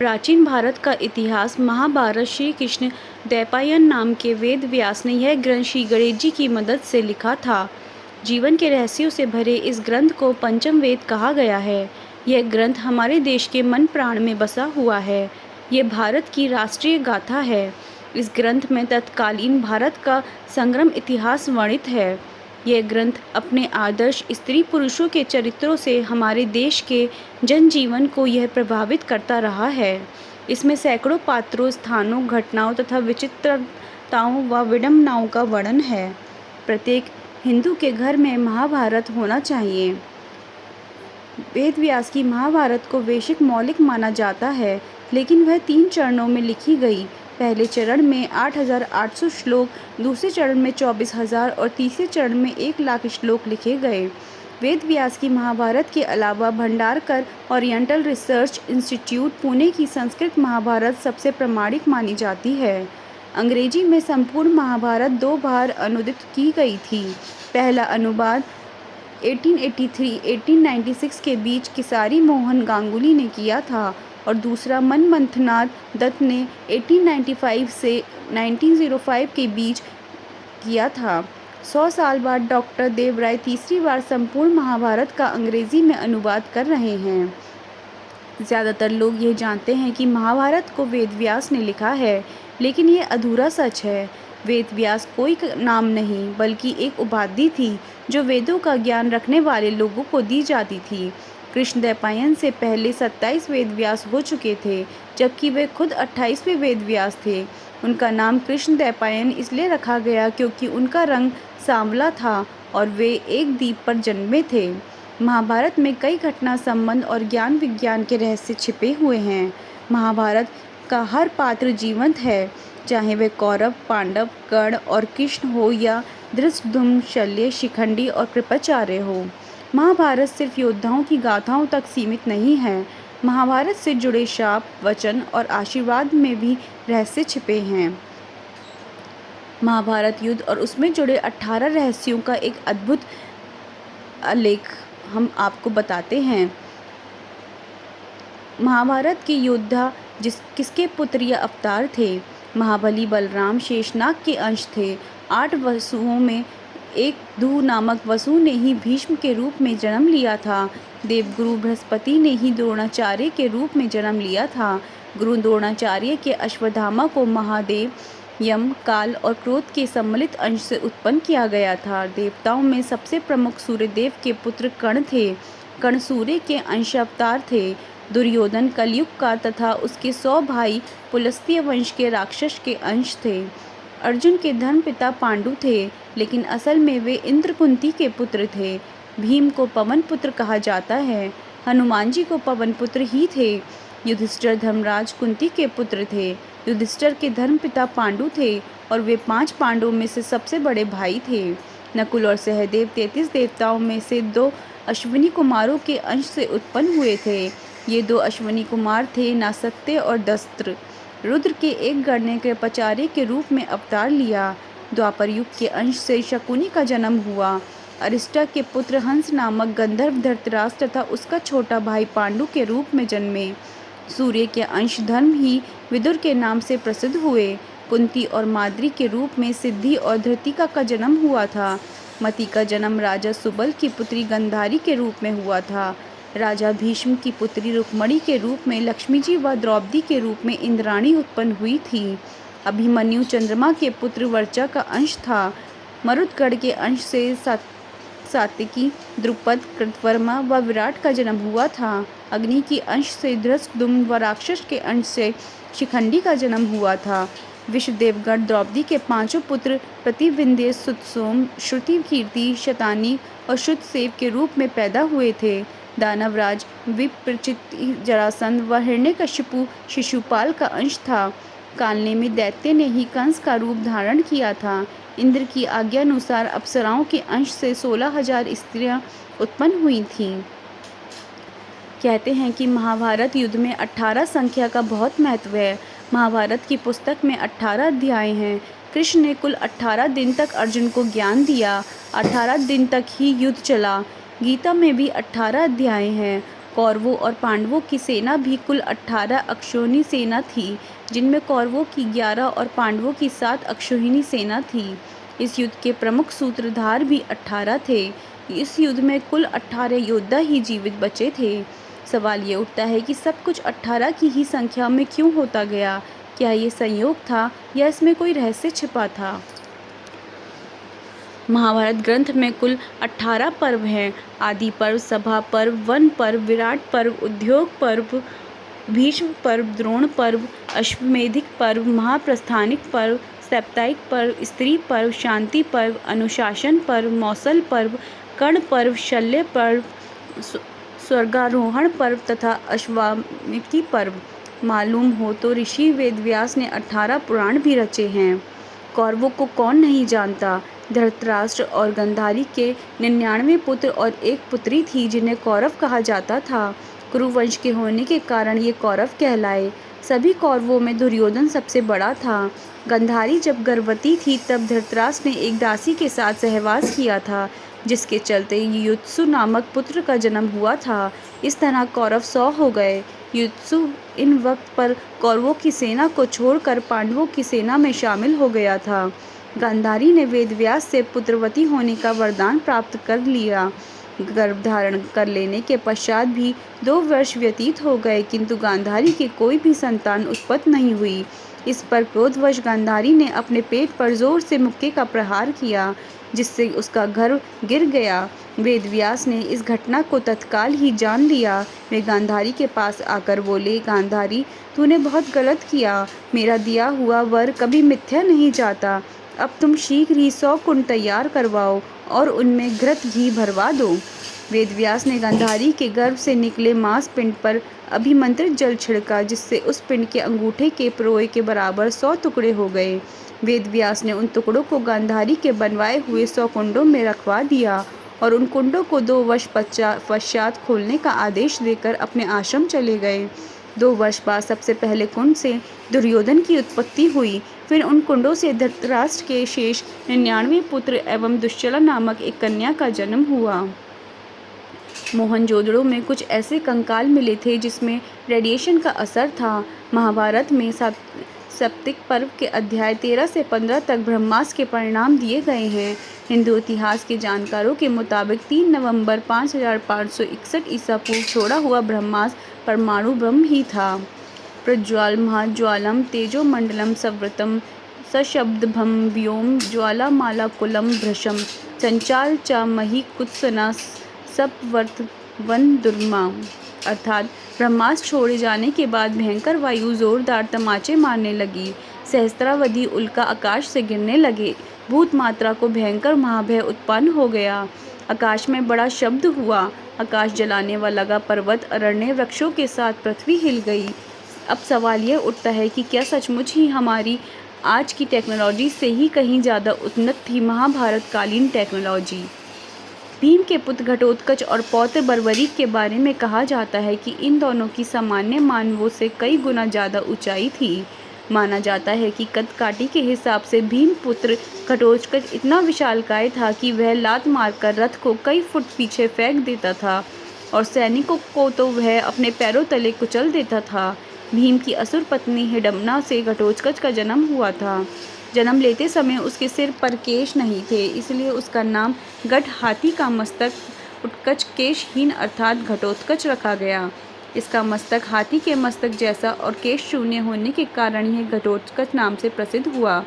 प्राचीन भारत का इतिहास महाभारत श्री कृष्ण द्वैपायन नाम के वेद व्यास ने यह ग्रंथ श्री गणेश जी की मदद से लिखा था। जीवन के रहस्यों से भरे इस ग्रंथ को पंचम वेद कहा गया है। यह ग्रंथ हमारे देश के मन प्राण में बसा हुआ है। यह भारत की राष्ट्रीय गाथा है। इस ग्रंथ में तत्कालीन भारत का संग्राम इतिहास वर्णित है। यह ग्रंथ अपने आदर्श स्त्री पुरुषों के चरित्रों से हमारे देश के जनजीवन को यह प्रभावित करता रहा है। इसमें सैकड़ों पात्रों, स्थानों, घटनाओं तथा विचित्रताओं व विडंबनाओं का वर्णन है। प्रत्येक हिंदू के घर में महाभारत होना चाहिए। वेद व्यास की महाभारत को वैश्विक मौलिक माना जाता है, लेकिन वह 3 चरणों में लिखी गई। पहले चरण में 8,800 श्लोक, दूसरे चरण में 24,000 और तीसरे चरण में 1,00,000 श्लोक लिखे गए। वेद व्यास की महाभारत के अलावा Bhandarkar oriental research institute Pune की संस्कृत महाभारत सबसे प्रामाणिक मानी जाती है। अंग्रेजी में संपूर्ण महाभारत 2 बार अनुदित की गई थी। पहला अनुवाद 1883-1896 के बीच किसारी मोहन गांगुली ने किया था और दूसरा मनमथनाथ दत्त ने 1895 से 1905 के बीच किया था। 100 साल बाद डॉक्टर देवराय तीसरी बार संपूर्ण महाभारत का अंग्रेजी में अनुवाद कर रहे हैं। ज़्यादातर लोग यह जानते हैं कि महाभारत को वेद व्यास ने लिखा है, लेकिन यह अधूरा सच है। वेद व्यास कोई नाम नहीं, बल्कि एक उपाधि थी जो वेदों का ज्ञान रखने वाले लोगों को दी जाती थी। कृष्ण द्वैपायन से पहले 27 वेद व्यास हो चुके थे, जबकि वे खुद 28वें वेद व्यास थे। उनका नाम कृष्ण द्वैपायन इसलिए रखा गया क्योंकि उनका रंग सांवला था और वे एक द्वीप पर जन्मे थे। महाभारत में कई घटना संबंध और ज्ञान विज्ञान के रहस्य छिपे हुए हैं। महाभारत का हर पात्र जीवंत है, चाहे वे कौरव, पांडव, कर्ण और कृष्ण हो या धृष्टद्युम्न, शल्य, शिखंडी और कृपाचार्य हो। महाभारत सिर्फ योद्धाओं की गाथाओं तक सीमित नहीं है। महाभारत से जुड़े शाप, वचन और आशीर्वाद में भी रहस्य छिपे हैं। महाभारत युद्ध और उसमें जुड़े 18 रहस्यों का एक अद्भुत आलेख हम आपको बताते हैं। महाभारत के योद्धा किसके पुत्र या अवतार थे? महाबली बलराम शेषनाग के अंश थे। 8 वसुओं में एक धू नामक वसु ने ही भीष्म के रूप में जन्म लिया था। देवगुरु बृहस्पति ने ही द्रोणाचार्य के रूप में जन्म लिया था। गुरु द्रोणाचार्य के अश्वत्थामा को महादेव, यम, काल और क्रोध के सम्मिलित अंश से उत्पन्न किया गया था। देवताओं में सबसे प्रमुख सूर्यदेव के पुत्र कर्ण थे। कर्ण सूर्य के अंशावतार थे। दुर्योधन कलयुग का तथा उसके 100 भाई पुलस्त्य वंश के राक्षस के अंश थे। अर्जुन के धर्मपिता पांडु थे, लेकिन असल में वे इंद्र कुंती के पुत्र थे। भीम को पवन पुत्र कहा जाता है। हनुमान जी को पवन पुत्र ही थे। युधिष्ठिर धर्मराज कुंती के पुत्र थे। युधिष्ठिर के धर्मपिता पांडु थे और वे 5 पांडवों में से सबसे बड़े भाई थे। नकुल और सहदेव 33 देवताओं में से 2 अश्विनी कुमारों के अंश से उत्पन्न हुए थे। ये 2 अश्विनी कुमार थे नासत्य और दस्त्र। रुद्र के एक गण ने कृपाचार्य के रूप में अवतार लिया। द्वापर युग के अंश से शकुनी का जन्म हुआ। अरिष्टा के पुत्र हंस नामक गंधर्व धृतराष्ट्र तथा उसका छोटा भाई पांडु के रूप में जन्मे। सूर्य के अंश धर्म ही विदुर के नाम से प्रसिद्ध हुए। कुंती और माद्री के रूप में सिद्धि और धृतिका का जन्म हुआ था। मति का जन्म राजा सुबल की पुत्री गंधारी के रूप में हुआ था। राजा भीष्म की पुत्री रुक्मणी के रूप में लक्ष्मी जी व द्रौपदी के रूप में इंद्राणी उत्पन्न हुई थी। अभिमन्यु चंद्रमा के पुत्र वर्चा का अंश था। मरुदगढ़ के अंश से सात्विकी, द्रुपद, कृतवर्मा व विराट का जन्म हुआ था। अग्नि की अंश से धृष्टद्युम्न व राक्षस के अंश से शिखंडी का जन्म हुआ था। विश्वदेवगढ़ द्रौपदी के 5 पुत्र प्रतिविंध्य, सुतसोम, श्रुति कीर्ति, शतानी और शुद्धसेव के रूप में पैदा हुए थे। दानवराज विप्रचिति, जरासंध व हिरण्यकशिपु शिशुपाल का अंश था। कालने में दैत्य ने ही कंस का रूप धारण किया था। इंद्र की आज्ञानुसार अप्सराओं के अंश से 16,000 स्त्रियां उत्पन्न हुई थीं। कहते हैं कि महाभारत युद्ध में 18 संख्या का बहुत महत्व है। महाभारत की पुस्तक में 18 अध्याय हैं। कृष्ण ने कुल 18 दिन तक अर्जुन को ज्ञान दिया। 18 दिन तक ही युद्ध चला। गीता में भी 18 अध्याय हैं। कौरवों और पांडवों की सेना भी कुल 18 अक्षौहिणी सेना थी, जिनमें कौरवों की 11 और पांडवों की 7 अक्षौहिणी सेना थी। इस युद्ध के प्रमुख सूत्रधार भी 18 थे। इस युद्ध में कुल 18 योद्धा ही जीवित बचे थे। सवाल ये उठता है कि सब कुछ 18 की ही संख्या में क्यों होता गया? क्या ये संयोग था या इसमें कोई रहस्य छिपा था? महाभारत ग्रंथ में कुल 18 पर्व हैं। आदि पर्व, सभा पर्व, वन पर्व, विराट पर्व, उद्योग पर्व, भीष्म पर्व, द्रोण पर्व, अश्वमेधिक पर्व, महाप्रस्थानिक पर्व, साप्ताहिक पर्व, स्त्री पर्व, शांति पर्व, अनुशासन पर्व, मौसल पर्व, कर्ण पर्व, शल्य पर्व, स्वर्गारोहण पर्व तथा अश्वामेधी पर्व। मालूम हो तो ऋषि वेदव्यास ने 18 पुराण भी रचे हैं। कौरवों को कौन नहीं जानता? धृतराष्ट्र और गांधारी के 99 पुत्र और एक पुत्री थी, जिन्हें कौरव कहा जाता था। कुरुवंश के होने के कारण ये कौरव कहलाए। सभी कौरवों में दुर्योधन सबसे बड़ा था। गांधारी जब गर्भवती थी तब धृतराष्ट्र ने एक दासी के साथ सहवास किया था, जिसके चलते युत्सु नामक पुत्र का जन्म हुआ था। इस तरह कौरव 100 हो गए। युत्सु इन वक्त पर कौरवों की सेना को छोड़कर पांडवों की सेना में शामिल हो गया था। गांधारी ने वेदव्यास से पुत्रवती होने का वरदान प्राप्त कर लिया। गर्भ धारण कर लेने के पश्चात भी 2 वर्ष व्यतीत हो गए, किंतु गांधारी की कोई भी संतान उत्पन्न नहीं हुई। इस पर क्रोधवश गांधारी ने अपने पेट पर जोर से मुक्के का प्रहार किया, जिससे उसका गर्भ गिर गया। वेदव्यास ने इस घटना को तत्काल ही जान लिया। वे गांधारी के पास आकर बोले, गांधारी, तूने बहुत गलत किया। मेरा दिया हुआ वर कभी मिथ्या नहीं जाता। अब तुम शीघ्र ही 100 कुंड तैयार करवाओ और उनमें घृत घी भरवा दो। वेदव्यास ने गांधारी के गर्भ से निकले मांस पिंड पर अभिमंत्रित जल छिड़का, जिससे उस पिंड के अंगूठे के प्रोए के बराबर 100 टुकड़े हो गए। वेदव्यास ने उन टुकड़ों को गांधारी के बनवाए हुए 100 कुंडों में रखवा दिया और उन कुंडों को 2 वर्ष पश्चात खोलने का आदेश देकर अपने आश्रम चले गए। 2 वर्ष बाद सबसे पहले कुंड से दुर्योधन की उत्पत्ति हुई। फिर उन कुंडों से धृतराष्ट्र के शेष 99 पुत्र एवं दुश्शला नामक एक कन्या का जन्म हुआ। मोहनजोदड़ो में कुछ ऐसे कंकाल मिले थे जिसमें रेडिएशन का असर था। महाभारत में सप्तक पर्व के अध्याय 13 से 15 तक ब्रह्मास्त्र के परिणाम दिए गए हैं। हिंदू इतिहास के जानकारों के मुताबिक 3 नवंबर 5561 ईसा पूर्व छोड़ा हुआ ब्रह्मास्त्र परमाणु बम ही था। प्रज्वाल महाज्वालम तेजोमंडलम संवृतम सशब्दभम व्योम ज्वालामालाकुलम भृशम चंचाल च मही कुत्सना सपवर्त वन दुर्मा। अर्थात ब्रह्मास्त्र छोड़े जाने के बाद भयंकर वायु जोरदार तमाचे मारने लगी। सहस्त्रावधि उल्का आकाश से गिरने लगे। भूत मात्रा को भयंकर महाभय उत्पन्न हो गया। आकाश में बड़ा शब्द हुआ। आकाश जलाने वाला लगा। पर्वत, अरण्य, वृक्षों के साथ पृथ्वी हिल गई। अब सवाल यह उठता है कि क्या सचमुच ही हमारी आज की टेक्नोलॉजी से ही कहीं ज़्यादा उन्नत थी महाभारत कालीन टेक्नोलॉजी? भीम के पुत्र घटोत्कच और पौत्र बर्बरीक के बारे में कहा जाता है कि इन दोनों की सामान्य मानवों से कई गुना ज़्यादा ऊंचाई थी। माना जाता है कि कद काठी के हिसाब से भीम पुत्र घटोत्कच इतना विशालकाय था कि वह लात मारकर रथ को कई फुट पीछे फेंक देता था और सैनिकों को तो वह अपने पैरों तले कुचल देता था। भीम की असुर पत्नी हिडम्बा से घटोत्कच का जन्म हुआ था। जन्म लेते समय उसके सिर पर केश नहीं थे, इसलिए उसका नाम गढ़ हाथी का मस्तक उत्कच केशहीन अर्थात घटोत्कच रखा गया। इसका मस्तक हाथी के मस्तक जैसा और केश शून्य होने के कारण यह घटोत्कच नाम से प्रसिद्ध हुआ।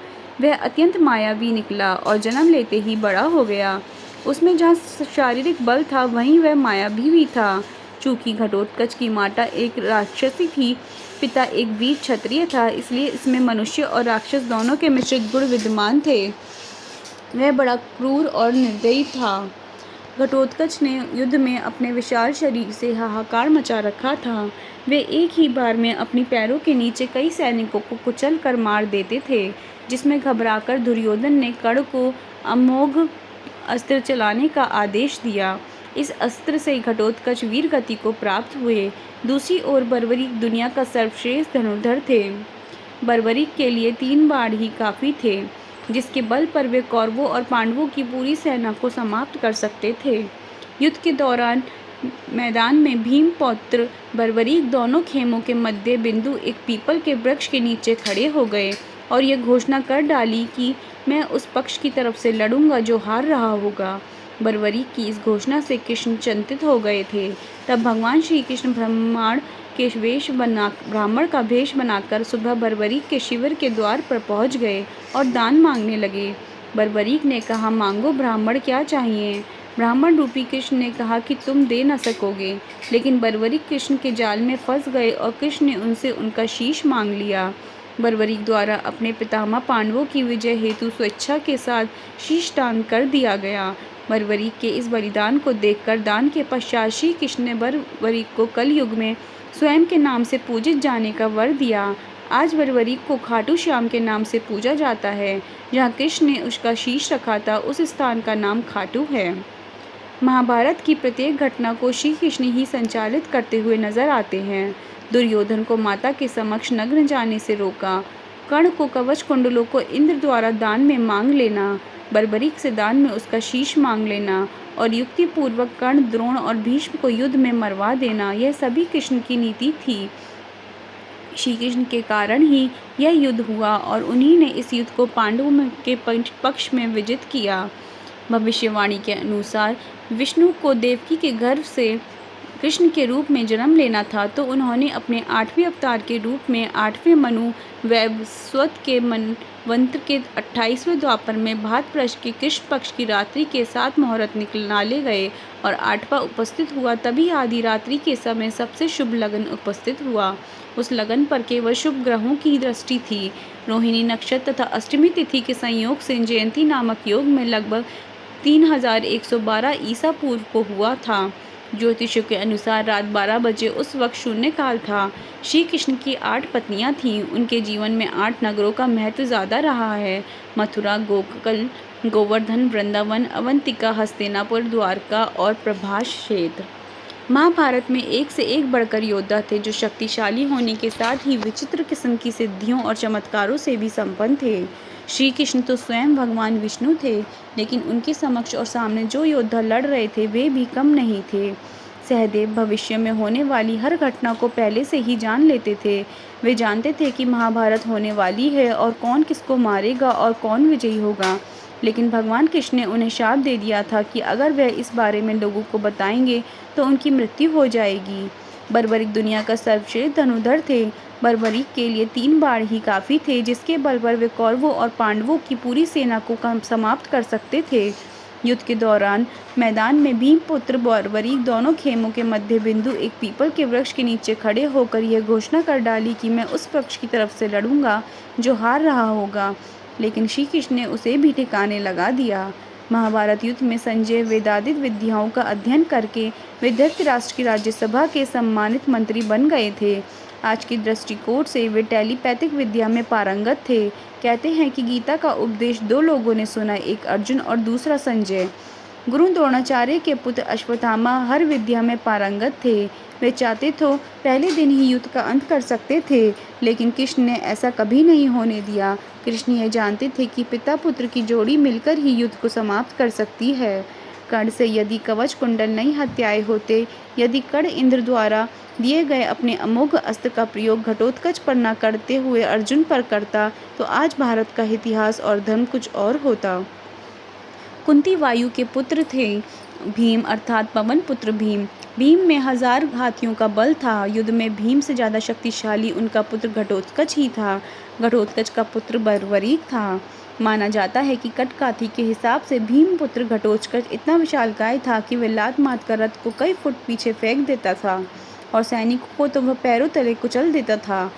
वह अत्यंत मायावी निकला और जन्म लेते ही बड़ा हो गया। उसमें जहाँ शारीरिक बल था वहीं वह मायावी भी था। चूँकि घटोत्कच की माता एक राक्षसी थी, पिता एक वीर क्षत्रिय था, इसलिए इसमें मनुष्य और राक्षस दोनों के मिश्रित गुण विद्यमान थे। वह बड़ा क्रूर और निर्दयी था। घटोत्कच ने युद्ध में अपने विशाल शरीर से हाहाकार मचा रखा था। वे एक ही बार में अपनी पैरों के नीचे कई सैनिकों को कुचल कर मार देते थे, जिसमें घबराकर दुर्योधन ने कर्ण को अमोघ अस्त्र चलाने का आदेश दिया। इस अस्त्र से घटोत्कच वीर गति को प्राप्त हुए। दूसरी ओर बर्बरीक दुनिया का सर्वश्रेष्ठ धनुर्धर थे। बर्बरीक के लिए 3 बाण ही काफ़ी थे, जिसके बल पर वे कौरवों और पांडवों की पूरी सेना को समाप्त कर सकते थे। युद्ध के दौरान मैदान में भीम पौत्र बर्बरीक दोनों खेमों के मध्य बिंदु एक पीपल के वृक्ष के नीचे खड़े हो गए और यह घोषणा कर डाली कि मैं उस पक्ष की तरफ से लड़ूंगा जो हार रहा होगा। बर्बरीक की इस घोषणा से कृष्ण चिंतित हो गए थे। तब भगवान श्री कृष्ण ब्राह्मण का भेष बनाकर सुबह बर्बरीक के शिविर के द्वार पर पहुंच गए और दान मांगने लगे। बर्बरीक ने कहा, मांगो ब्राह्मण, क्या चाहिए? ब्राह्मण रूपी कृष्ण ने कहा कि तुम दे न सकोगे। लेकिन बर्बरीक कृष्ण के जाल में फंस गए और कृष्ण ने उनसे उनका शीश मांग लिया। बर्बरीक द्वारा अपने पितामह पांडवों की विजय हेतु स्वेच्छा के साथ शीश दान कर दिया गया। बर्बरीक के इस बलिदान को देखकर दान के पश्चात श्री कृष्ण ने बर्बरीक को कलयुग में स्वयं के नाम से पूजित जाने का वर दिया। आज बर्बरीक को खाटू श्याम के नाम से पूजा जाता है। जहाँ कृष्ण ने उसका शीश रखा था उस स्थान का नाम खाटू है। महाभारत की प्रत्येक घटना को श्री कृष्ण ही संचालित करते हुए नजर आते हैं। दुर्योधन को माता के समक्ष नग्न जाने से रोका, कर्ण को कवच कुंडलों को इंद्र द्वारा दान में मांग लेना, बर्बरीक से दान में उसका शीश मांग लेना और युक्तिपूर्वक कर्ण, द्रोण और भीष्म को युद्ध में मरवा देना, यह सभी कृष्ण की नीति थी। श्री कृष्ण के कारण ही यह युद्ध हुआ और उन्हीं ने इस युद्ध को पांडवों के पक्ष में विजित किया। भविष्यवाणी के अनुसार विष्णु को देवकी के गर्भ से कृष्ण के रूप में जन्म लेना था, तो उन्होंने अपने 8वें अवतार के रूप में 8वें मनु वैवस्वत के मनवंतर के 28वें द्वापर में भाद्रपद के कृष्ण पक्ष की रात्रि के 7 मुहूर्त निकाले गए और 8वां उपस्थित हुआ। तभी आधी रात्रि के समय सबसे शुभ लगन उपस्थित हुआ। उस लगन पर केवल शुभ ग्रहों की दृष्टि थी। रोहिणी नक्षत्र तथा अष्टमी तिथि के संयोग से जयंती नामक योग में लगभग 3112 ईसा पूर्व को हुआ था। ज्योतिषों के अनुसार रात 12 बजे उस वक्त शून्य काल था। श्री कृष्ण की 8 पत्नियां थीं। उनके जीवन में 8 नगरों का महत्व ज़्यादा रहा है। मथुरा, गोकुल, गोवर्धन, वृंदावन, अवंतिका, हस्तिनापुर, द्वारका और प्रभास क्षेत्र। महाभारत में एक से एक बढ़कर योद्धा थे जो शक्तिशाली होने के साथ ही विचित्र किस्म की सिद्धियों और चमत्कारों से भी संपन्न थे। श्री कृष्ण तो स्वयं भगवान विष्णु थे, लेकिन उनके समक्ष और सामने जो योद्धा लड़ रहे थे वे भी कम नहीं थे। सहदेव भविष्य में होने वाली हर घटना को पहले से ही जान लेते थे। वे जानते थे कि महाभारत होने वाली है और कौन किसको मारेगा और कौन विजयी होगा। लेकिन भगवान कृष्ण ने उन्हें शाप दे दिया था कि अगर वह इस बारे में लोगों को बताएंगे तो उनकी मृत्यु हो जाएगी। बर्बरीक दुनिया का सर्वश्रेष्ठ धनुर्धर थे। बर्बरीक के लिए 3 बाण ही काफ़ी थे, जिसके बल पर वे कौरवों और पांडवों की पूरी सेना को समाप्त कर सकते थे। युद्ध के दौरान मैदान में भीमपुत्र बर्बरीक दोनों खेमों के मध्य बिंदु एक पीपल के वृक्ष के नीचे खड़े होकर यह घोषणा कर डाली कि मैं उस पक्ष की तरफ से लड़ूंगा जो हार रहा होगा। लेकिन श्री कृष्ण ने उसे भी ठिकाने लगा दिया। महाभारत युद्ध में संजय वेदांतिक विद्याओं का अध्ययन करके वे धृतराष्ट्र की राज्यसभा के सम्मानित मंत्री बन गए थे। आज की दृष्टिकोण से वे टेलीपैथिक विद्या में पारंगत थे। कहते हैं कि गीता का उपदेश 2 लोगों ने सुना, एक अर्जुन और दूसरा संजय। गुरु द्रोणाचार्य के पुत्र अश्वत्थामा हर विद्या में पारंगत थे। वे चाहते तो पहले दिन ही युद्ध का अंत कर सकते थे, लेकिन कृष्ण ने ऐसा कभी नहीं होने दिया। कृष्ण यह जानते थे कि पिता पुत्र की जोड़ी मिलकर ही युद्ध को समाप्त कर सकती है। कर्ण से यदि कवच कुंडल नहीं हत्याए होते, यदि कर्ण इंद्र द्वारा दिए गए अपने अमोघ अस्त्र का प्रयोग घटोत्कच पर न करते हुए अर्जुन पर करता, तो आज भारत का इतिहास और धर्म कुछ और होता। कुंती वायु के पुत्र थे। भीम अर्थात पवन पुत्र भीम। भीम में 1000 हाथियों का बल था। युद्ध में भीम से ज़्यादा शक्तिशाली उनका पुत्र घटोत्कच ही था। घटोत्कच का पुत्र बर्बरीक था। माना जाता है कि कटकाथी के हिसाब से भीम पुत्र घटोत्कच इतना विशालकाय था कि वह लात मारकर रथ को कई फुट पीछे फेंक देता था और सैनिकों को तो वह पैरों तले कुचल देता था।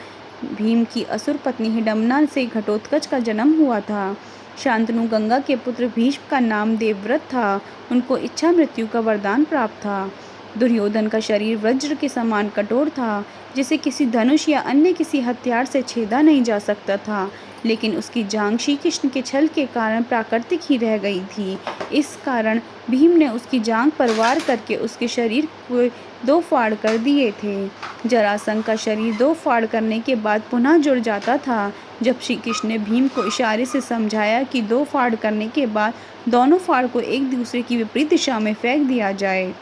भीम की असुर पत्नी हिडम्बा से घटोत्कच का जन्म हुआ था। शांतनु गंगा के पुत्र भीष्म का नाम देवव्रत था। उनको इच्छा मृत्यु का वरदान प्राप्त था। दुर्योधन का शरीर वज्र के समान कठोर था, जिसे किसी धनुष या अन्य किसी हथियार से छेदा नहीं जा सकता था, लेकिन उसकी जांघ श्री कृष्ण के छल के कारण प्राकृतिक ही रह गई थी। इस कारण भीम ने उसकी जांघ पर वार करके उसके शरीर को 2 फाड़ कर दिए थे। जरासंध का शरीर 2 फाड़ करने के बाद पुनः जुड़ जाता था। जब श्री कृष्ण ने भीम को इशारे से समझाया कि 2 फाड़ करने के बाद दोनों फाड़ को एक दूसरे की विपरीत दिशा में फेंक दिया जाए,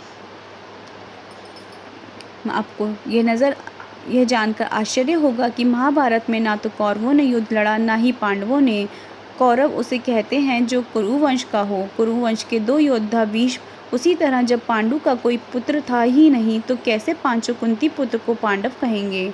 आपको यह जानकर आश्चर्य होगा कि महाभारत में ना तो कौरवों ने युद्ध लड़ा, ना ही पांडवों ने। कौरव उसे कहते हैं जो कुरुवंश का हो। कुरुवंश के 2 योद्धा भीष्म। उसी तरह जब पांडु का कोई पुत्र था ही नहीं तो कैसे पांचों कुंती पुत्र को पांडव कहेंगे।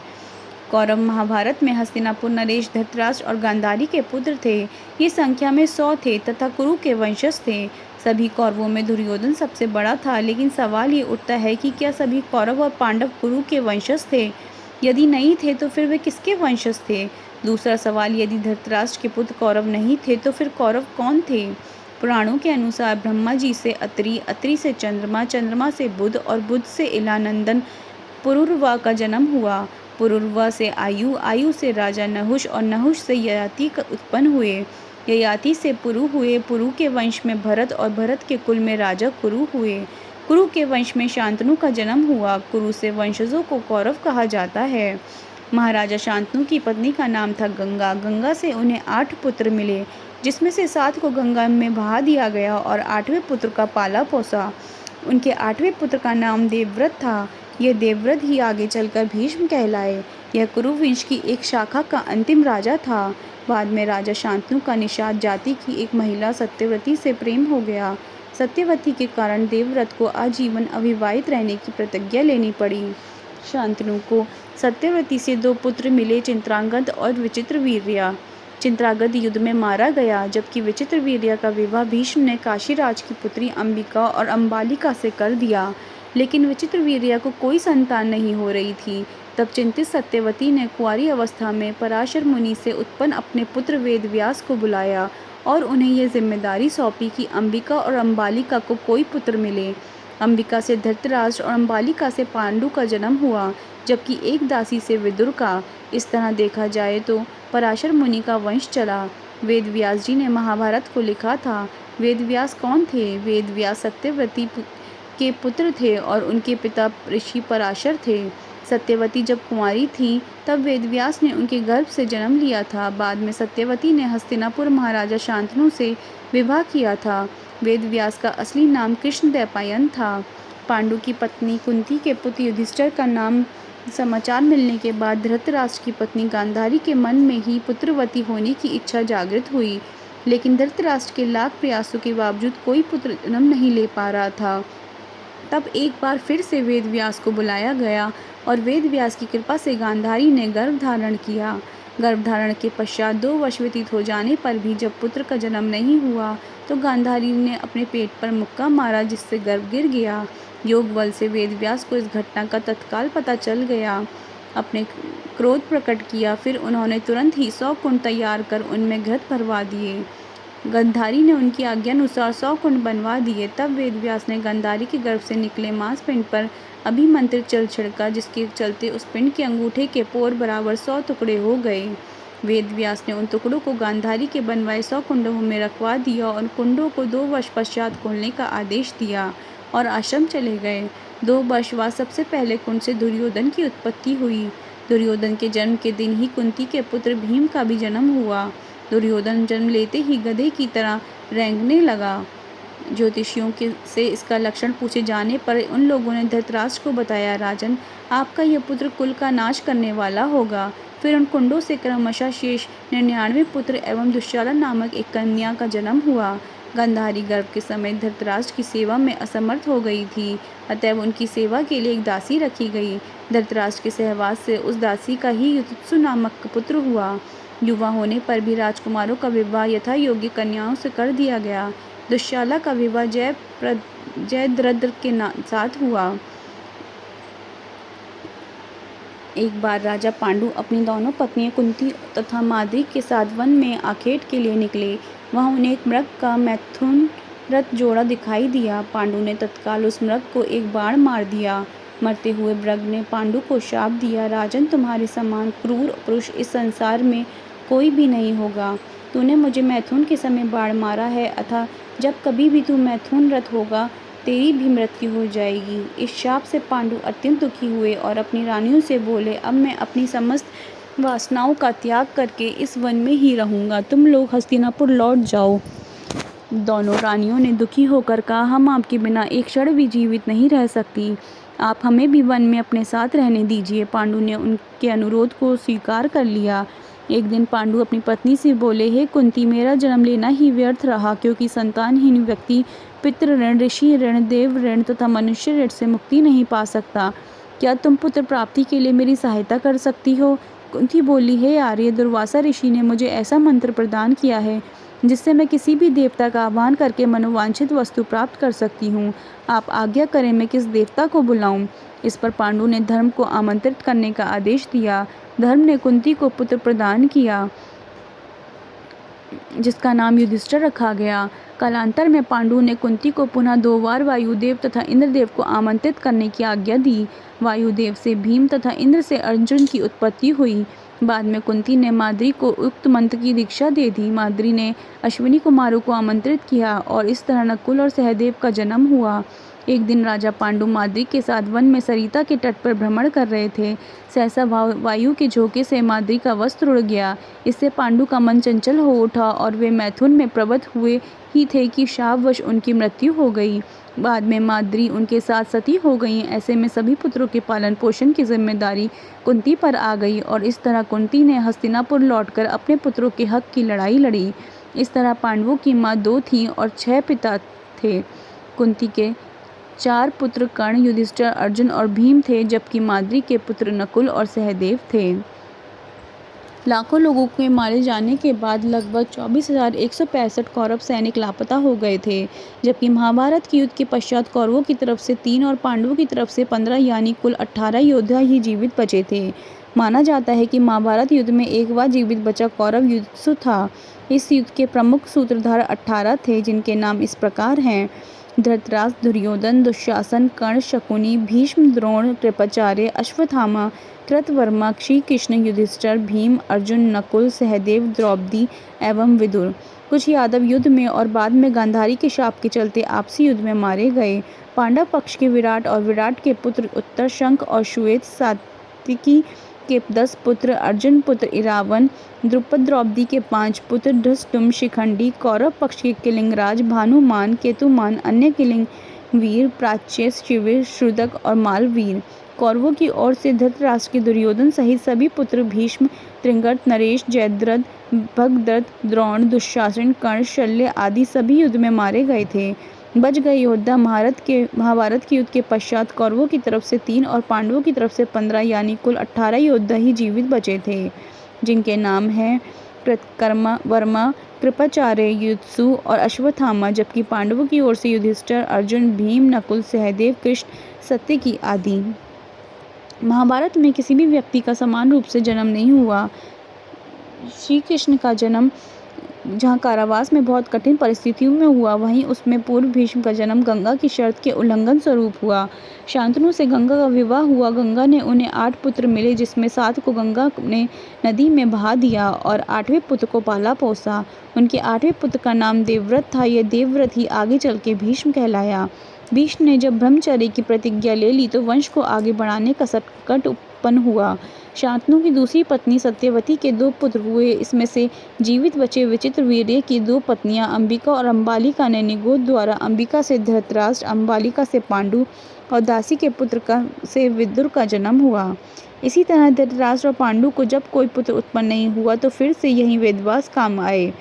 कौरव महाभारत में हस्तिनापुर, नरेश, धृतराष्ट्र और गांधारी के पुत्र थे। ये संख्या में 100 थे तथा कुरु के वंशज थे। सभी कौरवों में दुर्योधन सबसे बड़ा था, लेकिन सवाल ये उठता है कि क्या सभी कौरव और पांडव कुरु के वंशज थे? यदि नहीं थे तो फिर वे किसके वंशज थे? दूसरा सवाल, यदि धृतराष्ट्र के पुत्र कौरव नहीं थे तो फिर कौरव कौन थे? पुराणों के अनुसार ब्रह्मा जी से अत्रि, अत्रि से चंद्रमा, चंद्रमा से बुध और बुध से इलानंदन पुरुरवा का जन्म हुआ। पुरुरवा से आयु, आयु से राजा नहुष और नहुष से ययाति उत्पन्न हुए। ययाति से पुरु हुए। पुरु के वंश में भरत और भरत के कुल में राजा कुरु हुए। कुरु के वंश में शांतनु का जन्म हुआ। कुरु से वंशजों को कौरव कहा जाता है। महाराजा शांतनु की पत्नी का नाम था गंगा। गंगा से उन्हें 8 पुत्र मिले, जिसमें से 7 को गंगा में बहा दिया गया और 8वें पुत्र का पाला पोसा। उनके 8वें पुत्र का नाम देवव्रत था। यह देवव्रत ही आगे चलकर भीष्म कहलाए। यह कुरुवंश की एक शाखा का अंतिम राजा था। बाद में राजा शांतनु का निषाद जाति की एक महिला सत्यवती से प्रेम हो गया। सत्यवती के कारण देवव्रत को आजीवन अविवाहित रहने की प्रतिज्ञा लेनी पड़ी। शांतनु को सत्यवती से 2 पुत्र मिले, चित्रांगद और विचित्रवीर्या। चित्रांगद युद्ध में मारा गया, जबकि विचित्रवीर्या का विवाह भीष्म ने काशीराज की पुत्री अंबिका और अंबालिका से कर दिया। लेकिन विचित्रवीर्या को कोई संतान नहीं हो रही थी। तब चिंतित सत्यवती ने कुंवारी अवस्था में पराशर मुनि से उत्पन्न अपने पुत्र वेदव्यास को बुलाया और उन्हें यह जिम्मेदारी सौंपी कि अंबिका और अंबालिका को कोई पुत्र मिले। अंबिका से धृतराष्ट्र और अंबालिका से पांडु का जन्म हुआ, जबकि एक दासी से विदुर का। इस तरह देखा जाए तो पराशर मुनि का वंश चला। वेदव्यास जी ने महाभारत को लिखा था। वेदव्यास कौन थे? वेदव्यास सत्यवती के पुत्र थे और उनके पिता ऋषि पराशर थे। सत्यवती जब कुंवारी थी तब वेदव्यास ने उनके गर्भ से जन्म लिया था। बाद में सत्यवती ने हस्तिनापुर महाराजा शांतनु से विवाह किया था। वेदव्यास का असली नाम कृष्णद्वैपायन था। पांडु की पत्नी कुंती के पुत्र युधिष्ठिर का नाम समाचार मिलने के बाद धृतराष्ट्र की पत्नी गांधारी के मन में ही पुत्रवती होने की इच्छा जागृत हुई, लेकिन धृतराष्ट्र के लाख प्रयासों के बावजूद कोई पुत्र जन्म नहीं ले पा रहा था। तब एक बार फिर से वेदव्यास को बुलाया गया और वेदव्यास की कृपा से गांधारी ने गर्भ धारण किया। गर्भधारण के पश्चात 2 वर्ष व्यतीत हो जाने पर भी जब पुत्र का जन्म नहीं हुआ तो गांधारी ने अपने पेट पर मुक्का मारा, जिससे गर्भ गिर गया। योग बल से वेदव्यास को इस घटना का तत्काल पता चल गया। अपने क्रोध प्रकट किया, फिर उन्होंने तुरंत ही 100 कुंड तैयार कर उनमें घृत भरवा दिए। गांधारी ने उनकी आज्ञानुसार 100 कुंड बनवा दिए। तब वेदव्यास ने गांधारी के गर्भ से निकले मांस पिंड पर अभिमंत्रित जल छिड़का, जिसके चलते उस पिंड के अंगूठे के पोर बराबर 100 टुकड़े हो गए। वेदव्यास ने उन टुकड़ों को गांधारी के बनवाए 100 कुंडों में रखवा दिया और कुंडों को 2 वर्ष पश्चात खोलने का आदेश दिया और आश्रम चले गए। 2 वर्ष बाद सबसे पहले कुंड से दुर्योधन की उत्पत्ति हुई। दुर्योधन के जन्म के दिन ही कुंती के पुत्र भीम का भी जन्म हुआ। दुर्योधन जन्म लेते ही गधे की तरह रेंगने लगा। ज्योतिषियों से इसका लक्षण पूछे जाने पर उन लोगों ने धृतराष्ट्र को बताया, राजन, आपका यह पुत्र कुल का नाश करने वाला होगा। फिर उन कुंडों से क्रमशः शेष 99 पुत्र एवं दुश्शाला नामक एक कन्या का जन्म हुआ। गांधारी गर्भ के समय धृतराष्ट्र की सेवा में असमर्थ हो गई थी, अतएव उनकी सेवा के लिए एक दासी रखी गई। धृतराष्ट्र के सहवास से उस दासी का ही युधिष्ठिर नामक पुत्र हुआ। युवा होने पर भी राजकुमारों का विवाह यथा योग्य कन्याओं से कर दिया गया। दुश्शाला का विवाह जयद्रथ के साथ हुआ। एक बार राजा पांडु अपनी दोनों पत्नियां कुंती तथा माद्री के साथ वन में आखेट के लिए निकले। वहां उन्हें एक मृग का मैथुन रथ जोड़ा दिखाई दिया। पांडु ने तत्काल उस मृग को एक बाण मार दिया। मरते हुए मृग ने पांडु को शाप दिया, राजन, तुम्हारे समान क्रूर पुरुष इस संसार में कोई भी नहीं होगा। तूने मुझे मैथुन के समय बाण मारा है, अतः जब कभी भी तू मैथुन रथ होगा तेरी भी मृत्यु हो जाएगी। इस शाप से पांडु अत्यंत दुखी हुए और अपनी रानियों से बोले, अब मैं अपनी समस्त वासनाओं का त्याग करके इस वन में ही रहूँगा, तुम लोग हस्तिनापुर लौट जाओ। दोनों रानियों ने दुखी होकर कहा, हम आपके बिना एक क्षण भी जीवित नहीं रह सकती। आप हमें भी वन में अपने साथ रहने दीजिए। पांडु ने उनके अनुरोध को स्वीकार कर लिया। एक दिन पांडु अपनी पत्नी से बोले, हे कुंती, मेरा जन्म लेना ही व्यर्थ रहा, क्योंकि संतानहीन व्यक्ति पितृ ऋण, ऋषि ऋण, देव ऋण तथा मनुष्य ऋण से मुक्ति नहीं पा सकता। क्या तुम पुत्र प्राप्ति के लिए मेरी सहायता कर सकती हो? कुंती बोली, हे आर्य, दुर्वासा ऋषि ने मुझे ऐसा मंत्र प्रदान किया है जिससे मैं किसी भी देवता का आह्वान करके मनोवांछित वस्तु प्राप्त कर सकती हूँ। आप आज्ञा करें, मैं किस देवता को बुलाऊं? इस पर पांडु ने धर्म को आमंत्रित करने का आदेश दिया। धर्म ने कुंती को पुत्र प्रदान किया जिसका नाम युधिष्ठिर रखा गया। कालांतर में पांडु ने कुंती को पुनः 2 बार वायुदेव तथा इंद्रदेव को आमंत्रित करने की आज्ञा दी। वायुदेव से भीम तथा इंद्र से अर्जुन की उत्पत्ति हुई। बाद में कुंती ने माद्री को उक्त मंत्र की दीक्षा दे दी। माद्री ने अश्विनी कुमारों को आमंत्रित किया और इस तरह नकुल और सहदेव का जन्म हुआ। एक दिन राजा पांडु माद्री के साथ वन में सरिता के तट पर भ्रमण कर रहे थे। सहसा वायु के झोंके से माद्री का वस्त्र उड़ गया। इससे पांडु का मन चंचल हो उठा और वे मैथुन में प्रवृत्त हुए ही थे कि शापवश उनकी मृत्यु हो गई। बाद में माद्री उनके साथ सती हो गईं। ऐसे में सभी पुत्रों के पालन पोषण की जिम्मेदारी कुंती पर आ गई और इस तरह कुंती ने हस्तिनापुर लौटकर अपने पुत्रों के हक की लड़ाई लड़ी। इस तरह पांडवों की माँ 2 थीं और 6 पिता थे। कुंती के 4 पुत्र कर्ण, युधिष्ठिर, अर्जुन और भीम थे, जबकि माद्री के पुत्र नकुल और सहदेव थे। लाखों लोगों के मारे जाने के बाद लगभग 24,165 कौरव सैनिक लापता हो गए थे, जबकि महाभारत के युद्ध के पश्चात कौरवों की तरफ से 3 और पांडवों की तरफ से 15 यानी कुल 18 योद्धा ही जीवित बचे थे। माना जाता है कि महाभारत युद्ध में एक बार जीवित बचा कौरव युधिष्ठिर था। इस युद्ध के प्रमुख सूत्रधार 18 थे, जिनके नाम इस प्रकार हैं: धृतराष्ट्र, दुर्योधन, दुशासन, कर्ण, शकुनी, भीष्म, द्रोण, कृपाचार्य, अश्वत्थामा, कृतवर्मा, श्रीकृष्ण, युधिष्ठिर, भीम, अर्जुन, नकुल, सहदेव, द्रौपदी एवं विदुर। कुछ यादव युद्ध में और बाद में गांधारी के शाप के चलते आपसी युद्ध में मारे गए। पांडव पक्ष के विराट और विराट के पुत्र उत्तर, शंख और श्वेत, सात्विकी के 10 पुत्र, अर्जुन पुत्र इरावन, द्रुपद, द्रौपदी के 5 पुत्र, धृष्टुम, शिखंडी, कौरव पक्ष के किलिंगराज, भानुमान, केतुमान, अन्य किलिंग वीर, प्राच्य, शिविर, श्रुदक और मालवीर। कौरवों की ओर से धृतराष्ट्र के दुर्योधन सहित सभी पुत्र भीष्म, त्रिंगर्त, नरेश, जयद्रथ, भगदत्त, द्रोण, दुशासन, कर्ण, शल्य आदि सभी युद्ध में मारे गए थे। बच गए योद्धा महाभारत के युद्ध के पश्चात कौरवों की तरफ से 3 और पांडवों की तरफ से 15 यानी कुल 18 योद्धा ही जीवित बचे थे, जिनके नाम हैं कृतवर्मा, कृपाचार्य, युत्सु और अश्वत्थामा, जबकि पांडवों की ओर से युधिष्ठिर, अर्जुन, भीम, नकुल, सहदेव, कृष्ण, सत्यकी आदि। महाभारत में किसी भी व्यक्ति का समान रूप से जन्म नहीं हुआ। श्री कृष्ण का जन्म जहाँ कारावास में बहुत कठिन परिस्थितियों में हुआ, वहीं उसमें पूर्व भीष्म का जन्म गंगा की शर्त के उल्लंघन स्वरूप हुआ। शांतनु से गंगा का विवाह हुआ। गंगा ने उन्हें 8 पुत्र मिले, जिसमें 7 को गंगा ने नदी में बहा दिया और 8वें पुत्र को पाला पोसा। उनके 8वें पुत्र का नाम देवव्रत था। यह देवव्रत ही आगे चल के भीष्म कहलाया। भीष्म ने जब ब्रह्मचर्य की प्रतिज्ञा ले ली तो वंश को आगे बढ़ाने का संकट उत्पन्न हुआ। शांतनु की दूसरी पत्नी सत्यवती के 2 पुत्र हुए। इसमें से जीवित बचे विचित्र वीर्य की 2 पत्नियां अंबिका और अंबालिका ने निगोद द्वारा अंबिका से धृतराष्ट्र, अंबालिका से पांडु और दासी के पुत्र से विदुर का जन्म हुआ। इसी तरह धृतराष्ट्र और पांडु को जब कोई पुत्र उत्पन्न नहीं हुआ तो फिर से यही वेदव्यास काम आए।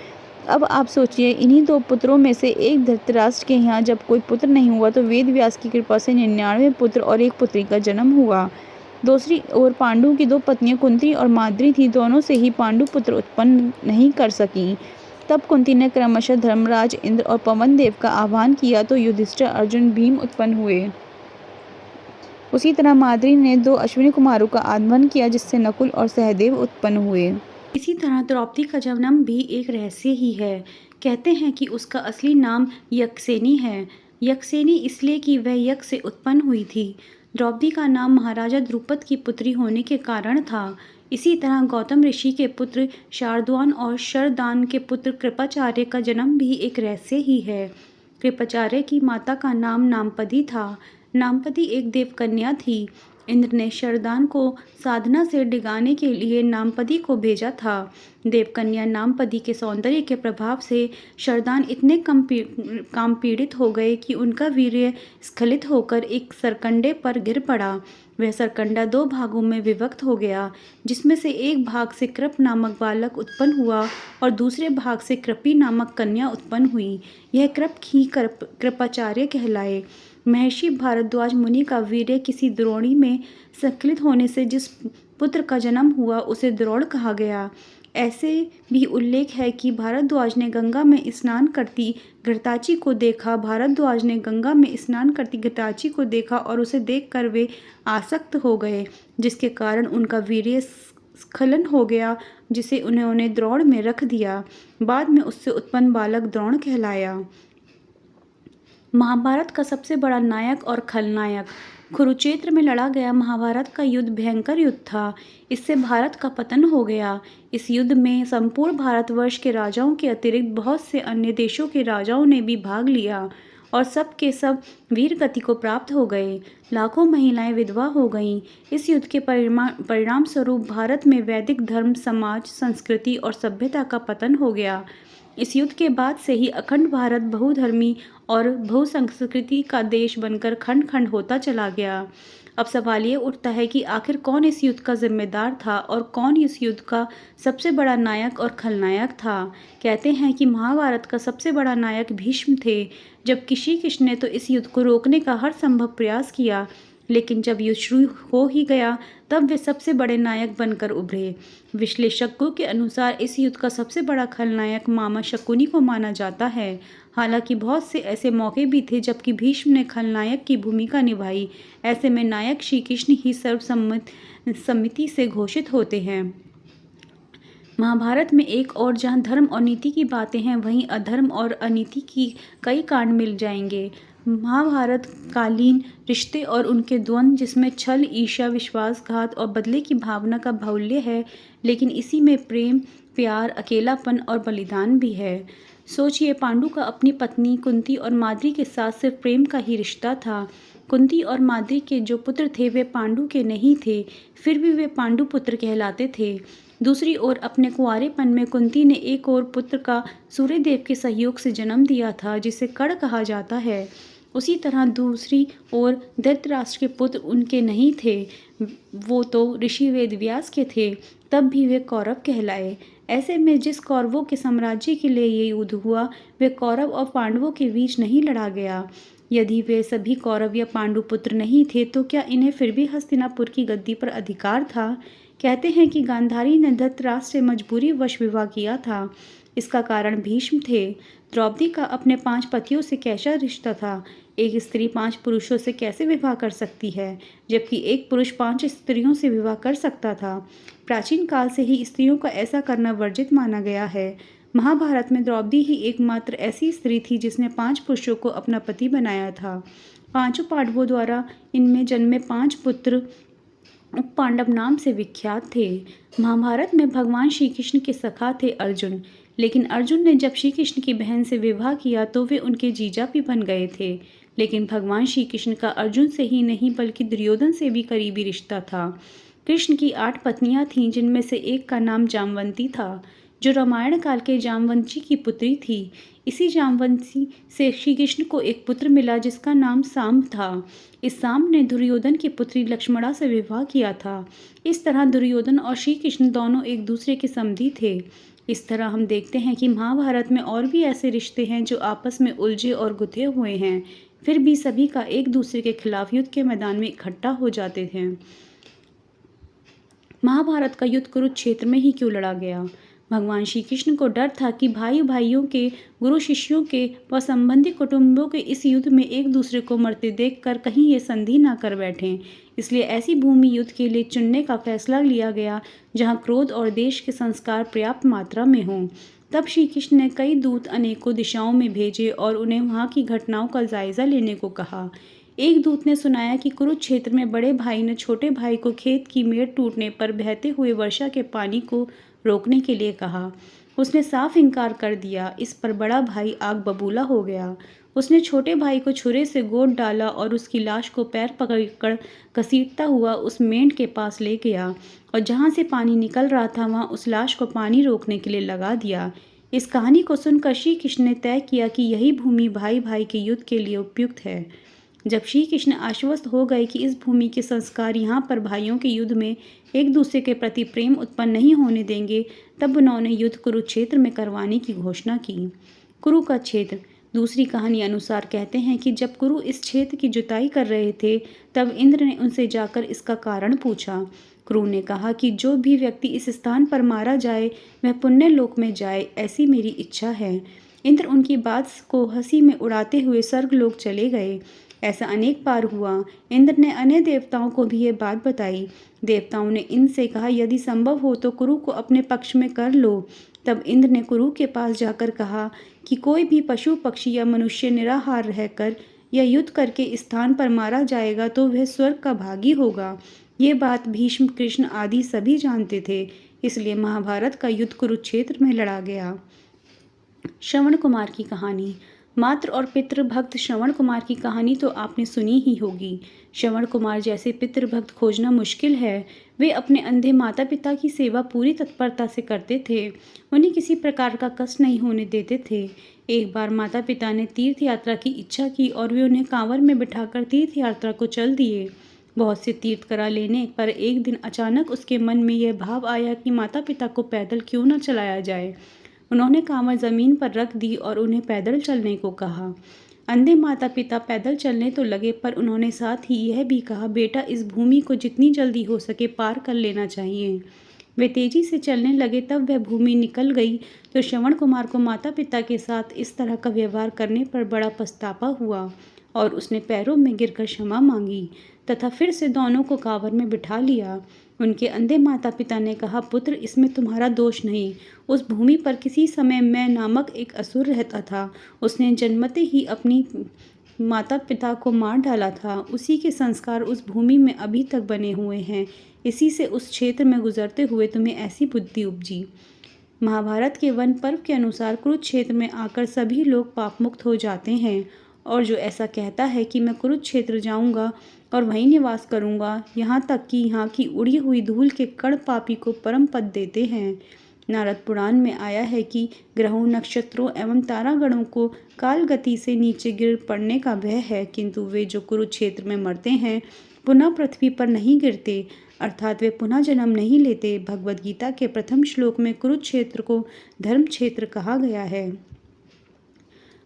अब आप सोचिए, इन्हीं 2 पुत्रों में से एक धृतराष्ट्र के यहाँ जब कोई पुत्र नहीं हुआ तो वेदव्यास की कृपा से 99 पुत्र और 1 पुत्री का जन्म हुआ। दूसरी ओर पांडु की 2 पत्नियां कुंती और माद्री थी। दोनों से ही पांडु पुत्र उत्पन्न नहीं कर सकी। तब कुंती ने क्रमशः धर्मराज, इंद्र और पवन देव का आह्वान किया तो युधिष्ठिर, अर्जुन, भीम उत्पन्न हुए। उसी तरह माद्री ने 2 अश्विनी कुमारों का आगमन किया, जिससे नकुल और सहदेव उत्पन्न हुए। इसी तरह द्रौपदी का जन्म भी एक रहस्य ही है। कहते हैं कि उसका असली नाम यक्षसेनी है। यक्षसेनी इसलिए कि वह यक्ष से उत्पन्न हुई थी। द्रौपदी का नाम महाराजा द्रुपद की पुत्री होने के कारण था। इसी तरह गौतम ऋषि के पुत्र शार्दूल और शरदान के पुत्र कृपाचार्य का जन्म भी एक रहस्य ही है। कृपाचार्य की माता का नाम नामपदी था। नामपदी एक देवकन्या थी। इंद्र ने शरदान को साधना से डिगाने के लिए नामपदी को भेजा था। देवकन्या नामपदी के सौंदर्य के प्रभाव से शरदान इतने काम पीड़ित हो गए कि उनका वीर्य स्खलित होकर एक सरकंडे पर गिर पड़ा। वह सरकंडा 2 भागों में विभक्त हो गया, जिसमें से एक भाग से कृप नामक बालक उत्पन्न हुआ और दूसरे भाग से कृपी नामक कन्या उत्पन्न हुई। यह कृप ही कृपाचार्य कहलाए। महर्षि भारद्वाज मुनि का वीर्य किसी द्रोणी में संकलित होने से जिस पुत्र का जन्म हुआ उसे द्रोण कहा गया। ऐसे भी उल्लेख है कि भारद्वाज ने गंगा में स्नान करती घृताची को देखा। भारद्वाज ने गंगा में स्नान करती घृताची को देखा और उसे देखकर वे आसक्त हो गए, जिसके कारण उनका वीर्य स्खलन हो गया, जिसे उन्होंने द्रोण में रख दिया। बाद में उससे उत्पन्न बालक द्रोण कहलाया। महाभारत का सबसे बड़ा नायक और खलनायक। कुरुक्षेत्र में लड़ा गया महाभारत का युद्ध भयंकर युद्ध था। इससे भारत का पतन हो गया। इस युद्ध में संपूर्ण भारतवर्ष के राजाओं के अतिरिक्त बहुत से अन्य देशों के राजाओं ने भी भाग लिया और सब के सब वीर गति को प्राप्त हो गए। लाखों महिलाएं विधवा हो गईं। इस युद्ध के परिणाम स्वरूप भारत में वैदिक धर्म, समाज, संस्कृति और सभ्यता का पतन हो गया। इस युद्ध के बाद से ही अखंड भारत बहुधर्मी और बहुसंस्कृति का देश बनकर खंड खंड होता चला गया। अब सवाल ये उठता है कि आखिर कौन इस युद्ध का जिम्मेदार था और कौन इस युद्ध का सबसे बड़ा नायक और खलनायक था। कहते हैं कि महाभारत का सबसे बड़ा नायक भीष्म थे, जबकि श्री कृष्ण ने तो इस युद्ध को रोकने का हर संभव प्रयास किया, लेकिन जब युद्ध शुरू हो ही गया तब वे सबसे बड़े नायक बनकर उभरे। विश्लेषकों के अनुसार इस युद्ध का सबसे बड़ा खलनायक मामा शकुनी को माना जाता है। हालांकि बहुत से ऐसे मौके भी थे जबकि भीष्म ने खलनायक की भूमिका निभाई। ऐसे में नायक श्री कृष्ण ही सर्वसम्मति से घोषित होते हैं। महाभारत में एक और जहाँ धर्म और नीति की बातें हैं, वहीं अधर्म और अनीति की कई कांड मिल जाएंगे। महाभारत कालीन रिश्ते और उनके द्वंद्व, जिसमें छल, ईर्ष्या, विश्वासघात और बदले की भावना का बाहुल्य है, लेकिन इसी में प्रेम, प्यार, अकेलापन और बलिदान भी है। सोचिए, पांडु का अपनी पत्नी कुंती और माद्री के साथ सिर्फ प्रेम का ही रिश्ता था। कुंती और माद्री के जो पुत्र थे वे पांडु के नहीं थे, फिर भी वे पांडु पुत्र कहलाते थे। दूसरी ओर अपने कुंवारेपन में कुंती ने एक और पुत्र का सूर्यदेव के सहयोग से जन्म दिया था, जिसे कर्ण कहा जाता है। उसी तरह दूसरी ओर धृतराष्ट्र के पुत्र उनके नहीं थे, वो तो ऋषि वेदव्यास के थे, तब भी वे कौरव कहलाए। ऐसे में जिस कौरवों के साम्राज्य के लिए ये युद्ध हुआ, वे कौरव और पांडवों के बीच नहीं लड़ा गया। यदि वे सभी कौरव या पांडु पुत्र नहीं थे तो क्या इन्हें फिर भी हस्तिनापुर की गद्दी पर अधिकार था? कहते हैं कि गांधारी ने धृतराष्ट्र से मजबूरी वश विवाह किया था। इसका कारण भीष्म थे। द्रौपदी का अपने 5 पतियों से कैसा रिश्ता था? एक स्त्री 5 पुरुषों से कैसे विवाह कर सकती है, जबकि एक पुरुष 5 स्त्रियों से विवाह कर सकता था? प्राचीन काल से ही स्त्रियों का ऐसा करना वर्जित माना गया है। महाभारत में द्रौपदी ही एकमात्र ऐसी स्त्री थी जिसने 5 पुरुषों को अपना पति बनाया था। 5 पांडवों द्वारा इनमें जन्मे 5 पुत्र उप पांडव नाम से विख्यात थे। महाभारत में भगवान श्री कृष्ण के सखा थे अर्जुन, लेकिन अर्जुन ने जब श्री कृष्ण की बहन से विवाह किया तो वे उनके जीजा भी बन गए थे। लेकिन भगवान श्री कृष्ण का अर्जुन से ही नहीं बल्कि दुर्योधन से भी करीबी रिश्ता था। कृष्ण की 8 पत्नियां थीं, जिनमें से एक का नाम जामवंती था, जो रामायण काल के जामवंती की पुत्री थी। इसी जामवंती से श्री कृष्ण को एक पुत्र मिला जिसका नाम साम्ब था। इस साम्ब ने दुर्योधन की पुत्री लक्ष्मणा से विवाह किया था। इस तरह दुर्योधन और श्री कृष्ण दोनों एक दूसरे के समधी थे। इस तरह हम देखते हैं कि महाभारत में और भी ऐसे रिश्ते हैं जो आपस में उलझे और गुथे हुए हैं, फिर भी सभी का एक दूसरे के खिलाफ युद्ध के मैदान में इकट्ठा हो जाते थे। महाभारत का युद्ध कुरुक्षेत्र में ही क्यों लड़ा गया? भगवान श्री कृष्ण को डर था कि भाई भाइयों के, गुरु शिष्यों के व संबंधी कुटुंबों के इस युद्ध में एक दूसरे को मरते देखकर कहीं ये संधि ना कर बैठें। इसलिए ऐसी भूमि युद्ध के लिए चुनने का फैसला लिया गया जहाँ क्रोध और देश के संस्कार पर्याप्त मात्रा में हों। तब श्री कृष्ण ने कई दूत अनेकों दिशाओं में भेजे और उन्हें वहाँ की घटनाओं का जायजा लेने को कहा। एक दूत ने सुनाया कि कुरुक्षेत्र में बड़े भाई ने छोटे भाई को खेत की मेड़ टूटने पर बहते हुए वर्षा के पानी को रोकने के लिए कहा। उसने साफ इनकार कर दिया। इस पर बड़ा भाई आग बबूला हो गया। उसने छोटे भाई को छुरे से गोद डाला और उसकी लाश को पैर पकड़कर घसीटता हुआ उस मेंढ के पास ले गया और जहाँ से पानी निकल रहा था वहाँ उस लाश को पानी रोकने के लिए लगा दिया। इस कहानी को सुनकर श्री कृष्ण ने तय किया कि यही भूमि भाई भाई के युद्ध के लिए उपयुक्त है। जब श्री कृष्ण आश्वस्त हो गए कि इस भूमि के संस्कार यहाँ पर भाइयों के युद्ध में एक दूसरे के प्रति प्रेम उत्पन्न नहीं होने देंगे, तब उन्होंने युद्ध कुरुक्षेत्र में करवाने की घोषणा की। कुरु का क्षेत्र। दूसरी कहानी अनुसार कहते हैं कि जब कुरु इस क्षेत्र की जुताई कर रहे थे, तब इंद्र ने उनसे जाकर इसका कारण पूछा। कुरु ने कहा कि जो भी व्यक्ति इस स्थान पर मारा जाए वह पुण्य लोक में जाए, ऐसी मेरी इच्छा है। इंद्र उनकी बात को हंसी में उड़ाते हुए स्वर्गलोक चले गए। ऐसा अनेक बार हुआ। इंद्र ने अन्य देवताओं को भी ये बात बताई। देवताओं ने इंद्र से कहा, यदि संभव हो तो कुरु को अपने पक्ष में कर लो। तब इंद्र ने कुरु के पास जाकर कहा कि कोई भी पशु पक्षी या मनुष्य निराहार रहकर या युद्ध करके इस स्थान पर मारा जाएगा तो वह स्वर्ग का भागी होगा। ये बात भीष्म, कृष्ण आदि सभी जानते थे, इसलिए महाभारत का युद्ध कुरुक्षेत्र में लड़ा गया। श्रवण कुमार की कहानी। मातृ और पितृ भक्त श्रवण कुमार की कहानी तो आपने सुनी ही होगी। श्रवण कुमार जैसे पितृभक्त खोजना मुश्किल है। वे अपने अंधे माता पिता की सेवा पूरी तत्परता से करते थे। उन्हें किसी प्रकार का कष्ट नहीं होने देते थे। एक बार माता पिता ने तीर्थ यात्रा की इच्छा की और वे उन्हें कांवर में बिठाकर तीर्थ यात्रा को चल दिए। बहुत से तीर्थ करा लेने पर एक दिन अचानक उसके मन में यह भाव आया कि माता पिता को पैदल क्यों न चलाया जाए। उन्होंने कांवर जमीन पर रख दी और उन्हें पैदल चलने को कहा। अंधे माता पिता पैदल चलने तो लगे, पर उन्होंने साथ ही यह भी कहा, बेटा इस भूमि को जितनी जल्दी हो सके पार कर लेना चाहिए। वे तेजी से चलने लगे। तब वह भूमि निकल गई तो श्रवण कुमार को माता पिता के साथ इस तरह का व्यवहार करने पर बड़ा पछतावा हुआ और उसने पैरों में गिरकर क्षमा मांगी तथा फिर से दोनों को कांवर में बिठा लिया। उनके अंधे माता पिता ने कहा, पुत्र इसमें तुम्हारा दोष नहीं। उस भूमि पर किसी समय मैं नामक एक असुर रहता था। उसने जन्मते ही अपनी माता पिता को मार डाला था। उसी के संस्कार उस भूमि में अभी तक बने हुए हैं। इसी से उस क्षेत्र में गुजरते हुए तुम्हें ऐसी बुद्धि उपजी। महाभारत के वन पर्व के अनुसार कुरुक्षेत्र में आकर सभी लोग पापमुक्त हो जाते हैं और जो ऐसा कहता है कि मैं कुरुक्षेत्र जाऊंगा और वहीं निवास करूंगा, यहाँ तक कि यहाँ की उड़ी हुई धूल के कण पापी को परम पद देते हैं। नारद पुराण में आया है कि ग्रहों, नक्षत्रों एवं तारागणों को काल गति से नीचे गिर पड़ने का भय है, किंतु वे जो कुरुक्षेत्र में मरते हैं पुनः पृथ्वी पर नहीं गिरते, अर्थात वे पुनः जन्म नहीं लेते। भगवद गीता के प्रथम श्लोक में कुरुक्षेत्र को धर्म क्षेत्र कहा गया है।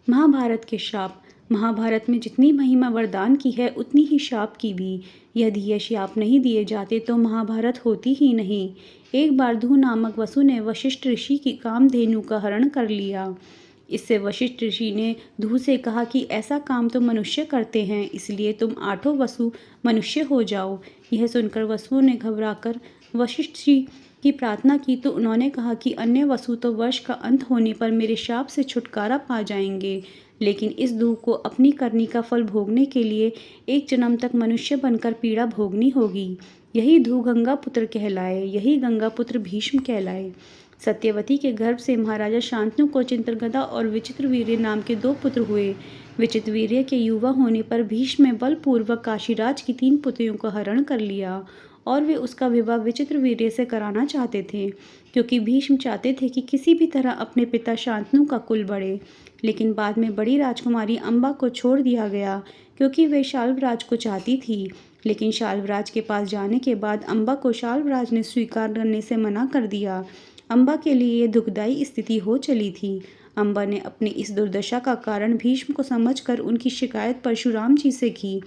महाभारत के श्राप। महाभारत में जितनी महिमा वरदान की है उतनी ही शाप की भी। यदि ये शाप नहीं दिए जाते तो महाभारत होती ही नहीं। एक बार धू नामक वसु ने वशिष्ठ ऋषि की कामधेनु का हरण कर लिया। इससे वशिष्ठ ऋषि ने धू से कहा कि ऐसा काम तो मनुष्य करते हैं, इसलिए तुम आठों वसु मनुष्य हो जाओ। यह सुनकर वसुओं ने घबराकर वशिष्ठ जी की प्रार्थना की तो उन्होंने कहा कि अन्य वसु तो वर्ष का अंत होने पर मेरे शाप से छुटकारा पा जाएंगे, लेकिन इस धू को अपनी करनी का फल भोगने के लिए एक जन्म तक मनुष्य बनकर पीड़ा भोगनी होगी। यही धू गंगा पुत्र कहलाए, यही गंगा पुत्र भीष्म कहलाए। सत्यवती के गर्भ से महाराजा शांतनु को चित्रगदा और विचित्रवीर्य नाम के 2 पुत्र हुए। विचित्रवीर्य के युवा होने पर भीष्म ने बलपूर्वक काशीराज की 3 पुत्रियों का हरण कर लिया और वे उसका विवाह विचित्रवीर्य से कराना चाहते थे, क्योंकि भीष्म चाहते थे कि किसी भी तरह अपने पिता शांतनु का कुल बढ़े। लेकिन बाद में बड़ी राजकुमारी अम्बा को छोड़ दिया गया, क्योंकि वे शाल्वराज को चाहती थी। लेकिन शाल्वराज के पास जाने के बाद अम्बा को शाल्वराज ने स्वीकार करने से मना कर दिया। अम्बा के लिए ये दुखदायी स्थिति हो चली थी। अम्बा ने अपनी इस दुर्दशा का कारण भीष्म को समझकर उनकी शिकायत परशुराम जी से की।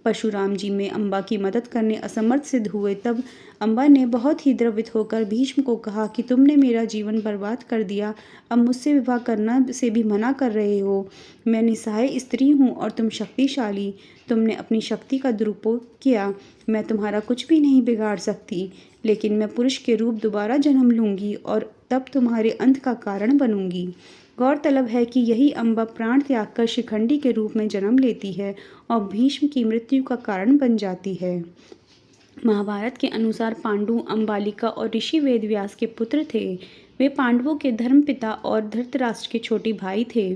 परशुराम जी में अम्बा की मदद करने असमर्थ सिद्ध हुए। तब अम्बा ने बहुत ही द्रवित होकर भीष्म को कहा कि तुमने मेरा जीवन बर्बाद कर दिया, अब मुझसे विवाह करना से भी मना कर रहे हो। मैं निसहाय स्त्री हूँ और तुम शक्तिशाली। तुमने अपनी शक्ति का दुरुपयोग किया। मैं तुम्हारा कुछ भी नहीं बिगाड़ सकती, लेकिन मैं पुरुष के रूप दोबारा जन्म लूँगी और तब तुम्हारे अंत का कारण बनूंगी। गौरतलब है कि यही अम्बा प्राण त्याग कर शिखंडी के रूप में जन्म लेती है और भीष्म की मृत्यु का कारण बन जाती है। महाभारत के अनुसार पांडु अंबालिका और ऋषि वेदव्यास के पुत्र थे। वे पांडवों के धर्मपिता और धृतराष्ट्र के छोटे भाई थे।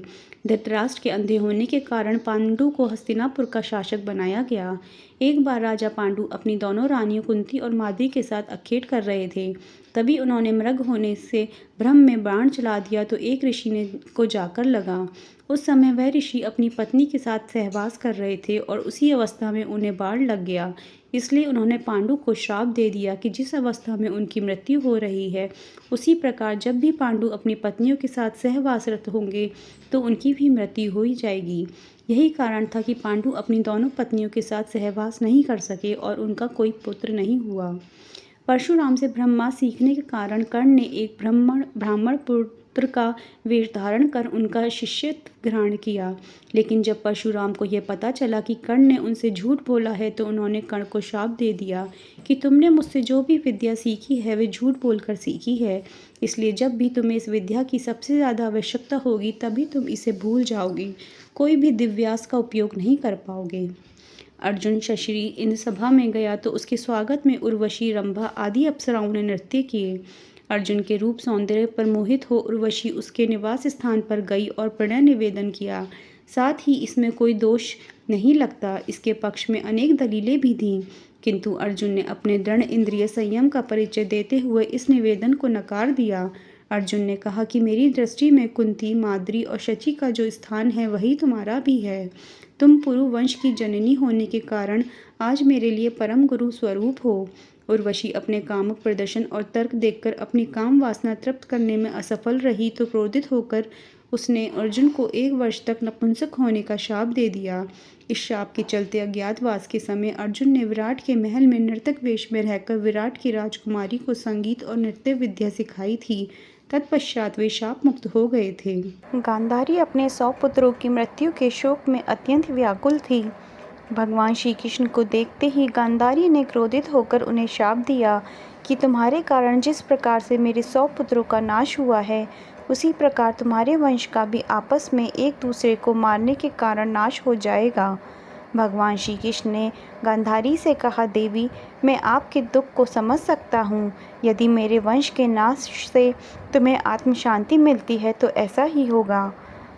धृतराष्ट्र के अंधे होने के कारण पांडु को हस्तिनापुर का शासक बनाया गया। एक बार राजा पांडु अपनी दोनों रानियों कुंती और माद्री के साथ अखेट कर रहे थे। तभी उन्होंने मृग होने से भ्रम में बाण चला दिया तो एक ऋषि को जाकर लगा। उस समय वह ऋषि अपनी पत्नी के साथ सहवास कर रहे थे और उसी अवस्था में उन्हें बाण लग गया। इसलिए उन्होंने पांडु को श्राप दे दिया कि जिस अवस्था में उनकी मृत्यु हो रही है उसी प्रकार जब भी पांडु अपनी पत्नियों के साथ सहवासरत होंगे तो उनकी भी मृत्यु हो ही जाएगी। यही कारण था कि पांडु अपनी दोनों पत्नियों के साथ सहवास नहीं कर सके और उनका कोई पुत्र नहीं हुआ। परशुराम से ब्रह्मास्त्र सीखने के कारण कर्ण ने एक ब्राह्मण पुत्र का वेश धारण कर उनका शिष्यत्व ग्रहण किया। लेकिन जब परशुराम को यह पता चला कि कर्ण ने उनसे झूठ बोला है तो उन्होंने कर्ण को शाप दे दिया कि तुमने मुझसे जो भी विद्या सीखी है वे झूठ बोलकर सीखी है, इसलिए जब भी तुम्हें इस विद्या की सबसे ज़्यादा आवश्यकता होगी तभी तुम इसे भूल जाओगी, कोई भी दिव्यास्त्र का उपयोग नहीं कर पाओगे। अर्जुन शशरी इन सभा में गया तो उसके स्वागत में उर्वशी, रंभा आदि अप्सराओं ने नृत्य किए। अर्जुन के रूप सौंदर्य पर मोहित हो उर्वशी उसके निवास स्थान पर गई और प्रणय निवेदन किया। साथ ही इसमें कोई दोष नहीं लगता, इसके पक्ष में अनेक दलीलें भी थीं, किंतु अर्जुन ने अपने दृढ़ इंद्रिय संयम का परिचय देते हुए इस निवेदन को नकार दिया। अर्जुन ने कहा कि मेरी दृष्टि में कुंती, माद्री और शची का जो स्थान है वही तुम्हारा भी है। तुम पुरु वंश की जननी होने के कारण आज मेरे लिए परम गुरु स्वरूप हो। उर्वशी अपने कामुक प्रदर्शन और तर्क देखकर अपनी काम वासना तृप्त करने में असफल रही तो क्रोधित होकर उसने अर्जुन को 1 वर्ष तक नपुंसक होने का शाप दे दिया। इस शाप के चलते अज्ञातवास के समय अर्जुन ने विराट के महल में नर्तक वेश में रहकर विराट की राजकुमारी को संगीत और नृत्य विद्या सिखाई थी। तत्पश्चात वे शाप मुक्त हो गए थे। गांधारी अपने 100 पुत्रों की मृत्यु के शोक में अत्यंत व्याकुल थी। भगवान श्री कृष्ण को देखते ही गांधारी ने क्रोधित होकर उन्हें शाप दिया कि तुम्हारे कारण जिस प्रकार से मेरे 100 पुत्रों का नाश हुआ है उसी प्रकार तुम्हारे वंश का भी आपस में एक दूसरे को मारने के कारण नाश हो जाएगा। भगवान श्री कृष्ण ने गांधारी से कहा, देवी, मैं आपके दुख को समझ सकता हूँ। यदि मेरे वंश के नाश से तुम्हें आत्म शांति मिलती है तो ऐसा ही होगा।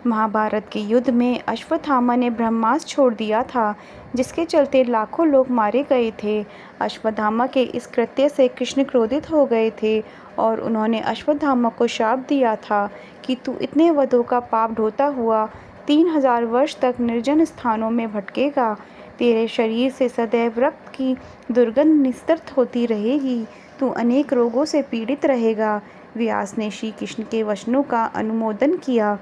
महाभारत के युद्ध में अश्वत्थामा ने ब्रह्मास्त्र छोड़ दिया था, जिसके चलते लाखों लोग मारे गए थे। अश्वत्थामा के इस कृत्य से कृष्ण क्रोधित हो गए थे और उन्होंने अश्वत्थामा को शाप दिया था कि तू इतने वधों का पाप ढोता हुआ 3000 वर्ष तक निर्जन स्थानों में भटकेगा। तेरे शरीर से सदैव रक्त की दुर्गंध निस्तृत होती रहेगी। तू अनेक रोगों से पीड़ित रहेगा। व्यास ने श्री कृष्ण के वचनों का अनुमोदन किया।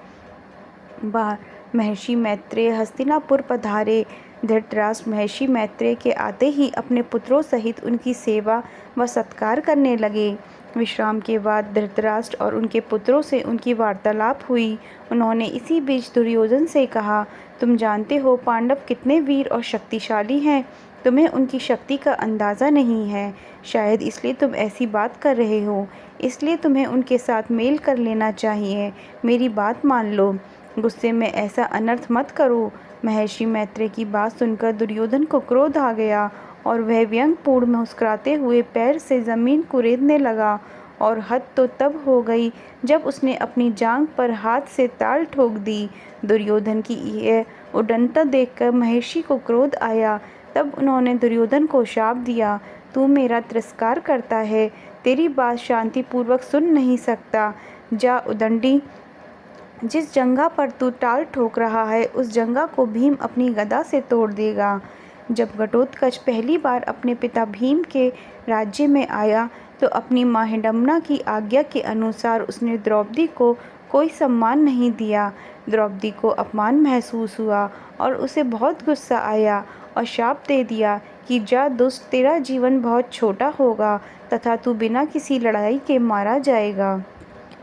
महर्षि मैत्रेय हस्तिनापुर पधारे। धृतराष्ट्र महर्षि मैत्रेय के आते ही अपने पुत्रों सहित उनकी सेवा व सत्कार करने लगे। विश्राम के बाद धृतराष्ट्र और उनके पुत्रों से उनकी वार्तालाप हुई। उन्होंने इसी बीच दुर्योधन से कहा, तुम जानते हो पांडव कितने वीर और शक्तिशाली हैं। तुम्हें उनकी शक्ति का अंदाज़ा नहीं है। शायद इसलिए तुम ऐसी बात कर रहे हो। इसलिए तुम्हें उनके साथ मेल कर लेना चाहिए। मेरी बात मान लो। गुस्से में ऐसा अनर्थ मत करो। महर्षि मैत्रेय की बात सुनकर दुर्योधन को क्रोध आ गया और वह व्यंग्यपूर्ण मुस्कुराते हुए पैर से ज़मीन कुरेदने लगा। और हद तो तब हो गई जब उसने अपनी जांघ पर हाथ से ताल ठोक दी। दुर्योधन की यह उद्दंडता देखकर महर्षि को क्रोध आया। तब उन्होंने दुर्योधन को शाप दिया, तू मेरा तिरस्कार करता है, तेरी बात शांतिपूर्वक सुन नहीं सकता। जा उदंडी, जिस जंघा पर तू टाल ठोक रहा है उस जंघा को भीम अपनी गदा से तोड़ देगा। जब घटोत्कच पहली बार अपने पिता भीम के राज्य में आया तो अपनी माँ हिडम्बा की आज्ञा के अनुसार उसने द्रौपदी को कोई सम्मान नहीं दिया। द्रौपदी को अपमान महसूस हुआ और उसे बहुत गुस्सा आया और शाप दे दिया कि जा दुष्ट, तेरा जीवन बहुत छोटा होगा तथा तू बिना किसी लड़ाई के मारा जाएगा।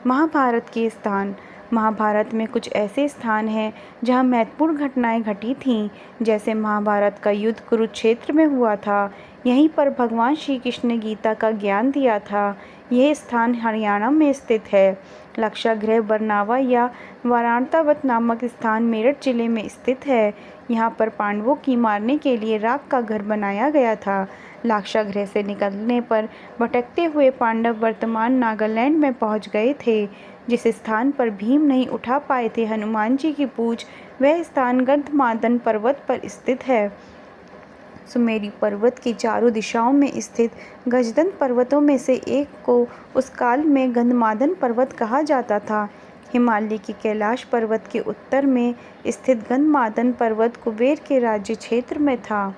महाभारत के स्थान। महाभारत में कुछ ऐसे स्थान हैं जहाँ महत्वपूर्ण घटनाएं घटी थीं। जैसे महाभारत का युद्ध कुरुक्षेत्र में हुआ था। यहीं पर भगवान श्री कृष्ण ने गीता का ज्ञान दिया था। यह स्थान हरियाणा में स्थित है। लक्षागृह बरनावा या वाराणतावत नामक स्थान मेरठ जिले में स्थित है। यहाँ पर पांडवों की मारने के लिए राख का घर बनाया गया था। लाक्षागृह से निकलने पर भटकते हुए पांडव वर्तमान नागालैंड में पहुंच गए थे। जिस स्थान पर भीम नहीं उठा पाए थे हनुमान जी की पूछ, वह स्थान गंधमादन पर्वत पर स्थित है। सुमेरु पर्वत की चारों दिशाओं में स्थित गजदंत पर्वतों में से एक को उस काल में गंधमादन पर्वत कहा जाता था। हिमालय की कैलाश पर्वत के उत्तर में स्थित गंधमादन पर्वत कुबेर के राज्य क्षेत्र में था।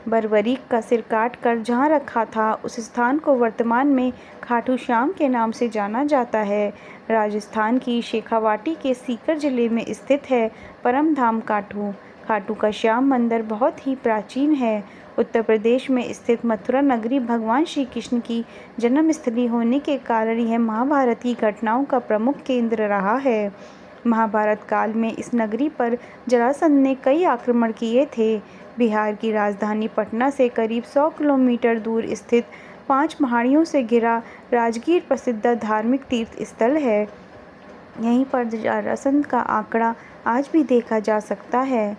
बर्बरीक का सिर काट कर जहाँ रखा था उस स्थान को वर्तमान में खाटू श्याम के नाम से जाना जाता है। राजस्थान की शेखावाटी के सीकर जिले में स्थित है परम धाम खाटू। खाटू का श्याम मंदिर बहुत ही प्राचीन है। उत्तर प्रदेश में स्थित मथुरा नगरी भगवान श्री कृष्ण की जन्मस्थली होने के कारण यह महाभारत की घटनाओं का प्रमुख केंद्र रहा है। महाभारत काल में इस नगरी पर जरासंध ने कई आक्रमण किए थे। बिहार की राजधानी पटना से करीब 100 किलोमीटर दूर स्थित 5 पहाड़ियों से घिरा राजगीर प्रसिद्ध धार्मिक तीर्थ स्थल है। यहीं पर जरासंध का आंकड़ा आज भी देखा जा सकता है।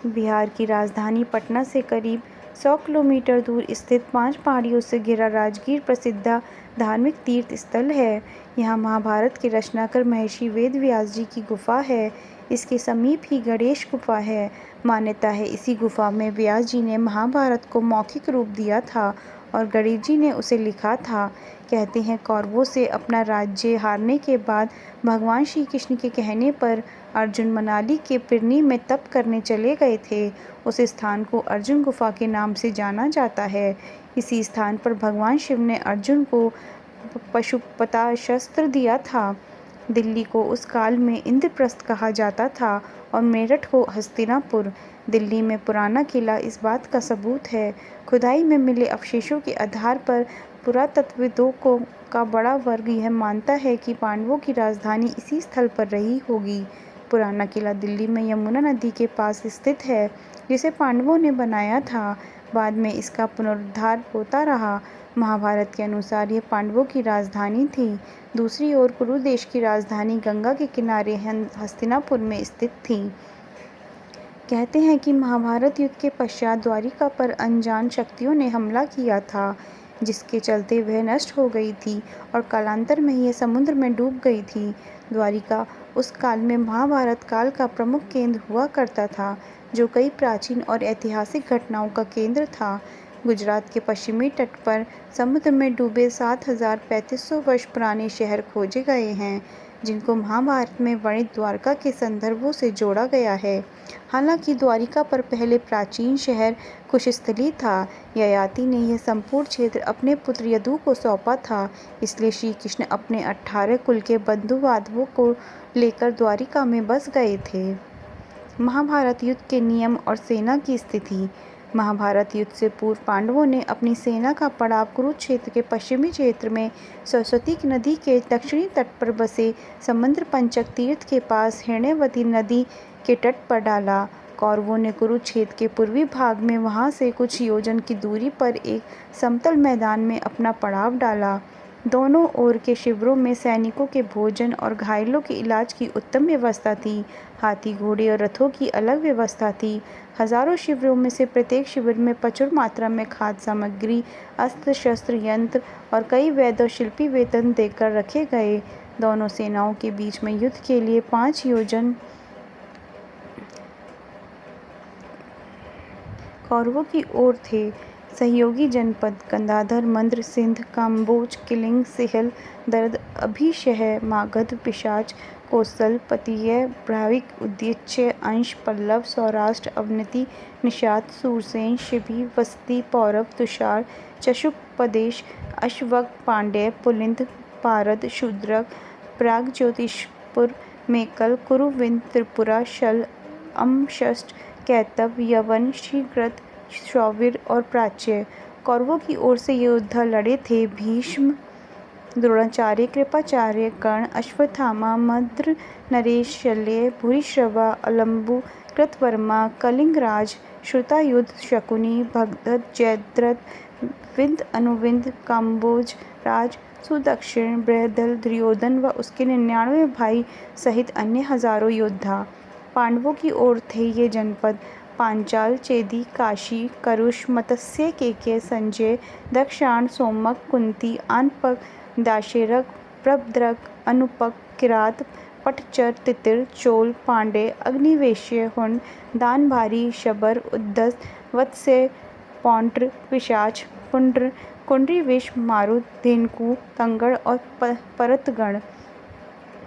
बिहार की राजधानी पटना से करीब 100 किलोमीटर दूर स्थित 5 पहाड़ियों से घिरा राजगीर प्रसिद्ध धार्मिक तीर्थ स्थल है। यहाँ महाभारत के रचनाकार महर्षि वेदव्यास जी की गुफा है। इसके समीप ही गणेश गुफा है। मान्यता है इसी गुफा में व्यास जी ने महाभारत को मौखिक रूप दिया था और गणेश जी ने उसे लिखा था। कहते हैं कौरवों से अपना राज्य हारने के बाद भगवान श्री कृष्ण के कहने पर अर्जुन मनाली के पिरनी में तप करने चले गए थे। उस स्थान को अर्जुन गुफा के नाम से जाना जाता है। इसी स्थान पर भगवान शिव ने अर्जुन को पाशुपतास्त्र दिया था। दिल्ली को उस काल में इंद्रप्रस्थ कहा जाता था और मेरठ को हस्तिनापुर। दिल्ली में पुराना किला इस बात का सबूत है। खुदाई में मिले अवशेषों के आधार पर पुरातत्वविदों का बड़ा वर्ग यह मानता है कि पांडवों की राजधानी इसी स्थल पर रही होगी। पुराना किला दिल्ली में यमुना नदी के पास स्थित है, जिसे पांडवों ने बनाया था। बाद में इसका पुनरुद्धार होता रहा। महाभारत के अनुसार यह पांडवों की राजधानी थी। दूसरी ओर कुरु देश की राजधानी गंगा के किनारे हस्तिनापुर में स्थित थी। कहते हैं कि महाभारत युद्ध के पश्चात द्वारिका पर अनजान शक्तियों ने हमला किया था, जिसके चलते वह नष्ट हो गई थी और कालांतर में यह समुद्र में डूब गई थी। द्वारिका उस काल में महाभारत काल का प्रमुख केंद्र हुआ करता था, जो कई प्राचीन और ऐतिहासिक घटनाओं का केंद्र था। गुजरात के पश्चिमी तट पर समुद्र में डूबे 7,3500 वर्ष पुराने शहर खोजे गए हैं, जिनको महाभारत में वर्णित द्वारका के संदर्भों से जोड़ा गया है। हालांकि द्वारिका पर पहले प्राचीन शहर कुशस्थली था। ययाति ने यह संपूर्ण क्षेत्र अपने पुत्र यदु को सौंपा था, इसलिए श्री कृष्ण अपने 18 कुल के बंधु बांधवों को लेकर द्वारिका में बस गए थे। महाभारत युद्ध के नियम और सेना की स्थिति। महाभारत युद्ध से पूर्व पांडवों ने अपनी सेना का पड़ाव कुरुक्षेत्र के पश्चिमी क्षेत्र में सरस्वती नदी के दक्षिणी तट पर बसे समुद्र पंचक तीर्थ के पास हिरण्यवती नदी के तट पर डाला। कौरवों ने कुरुक्षेत्र के पूर्वी भाग में वहां से कुछ योजन की दूरी पर एक समतल मैदान में अपना पड़ाव डाला। दोनों ओर के शिविरों में सैनिकों के भोजन और घायलों के इलाज की उत्तम व्यवस्था थी। हाथी, घोड़े और रथों की अलग व्यवस्था थी। हजारों शिविरों में से प्रत्येक शिविर में प्रचुर मात्रा में खाद्य सामग्री, अस्त्र शस्त्र, यंत्र और कई वैद्य और शिल्पी वेतन देकर रखे गए। दोनों सेनाओं के बीच में युद्ध के लिए 5 योजन कौरवों की ओर थे। सहयोगी जनपद गंगाधर, मंद्र, सिंध, काम्बोज, किलिंग, सिहल, दर्द, अभिशय, मागध, पिशाच, कोसल, पतिय, ब्राह्विक, उद्यच्य, अंश, पल्लव, सौराष्ट्र, अवनति, निषाद, सूरसेन, शिबी, वसती, पौरव, तुषार, चशुक प्रदेश, अश्वक, पांड्य, पुलिंद, पारद, शूद्रक, प्रागज्योतिषपुर, मेकल, कुरुविंद, त्रिपुरा, शल, अमशष्ट, कैतव, यवन, शीघ्रत, शौवीर और प्राच्य। कौरवों की ओर से ये योद्धा लड़े थे भीष्म, द्रोणाचार्य, कृपाचार्य, कर्ण, अश्वत्थामा, मद्र, नरेश, शल्य, भूरिश्रवा, अलंबु, कृतवर्मा, कलिंगराज, श्रुतायुध, शकुनी, भगदत्त, जयद्रथ, विंध्य, अनुविंध्य, काम्बोज राज, सुदक्षिण, बृहदल, दुर्योधन व उसके 99 भाई सहित अन्य हजारों योद्धा। पांडवों की ओर थे ये जनपद पांचाल, चेदी, काशी, करुष, मत्स्य, केकय, संजय, दक्षाण, सोमक, कुंती, आनपक, दाशरथ, प्रभद्रक, अनुपक, किरात, पटचर, तितिर, चोल, पांडे, अग्निवेश्य, हुंड, दानभारी, शबर, उद्धस, वत्स्य, पौंड्र, पिशाच, पुंड्र, कुंडरीविष, मारुत, धेनुकु, तंगड़ और परतगण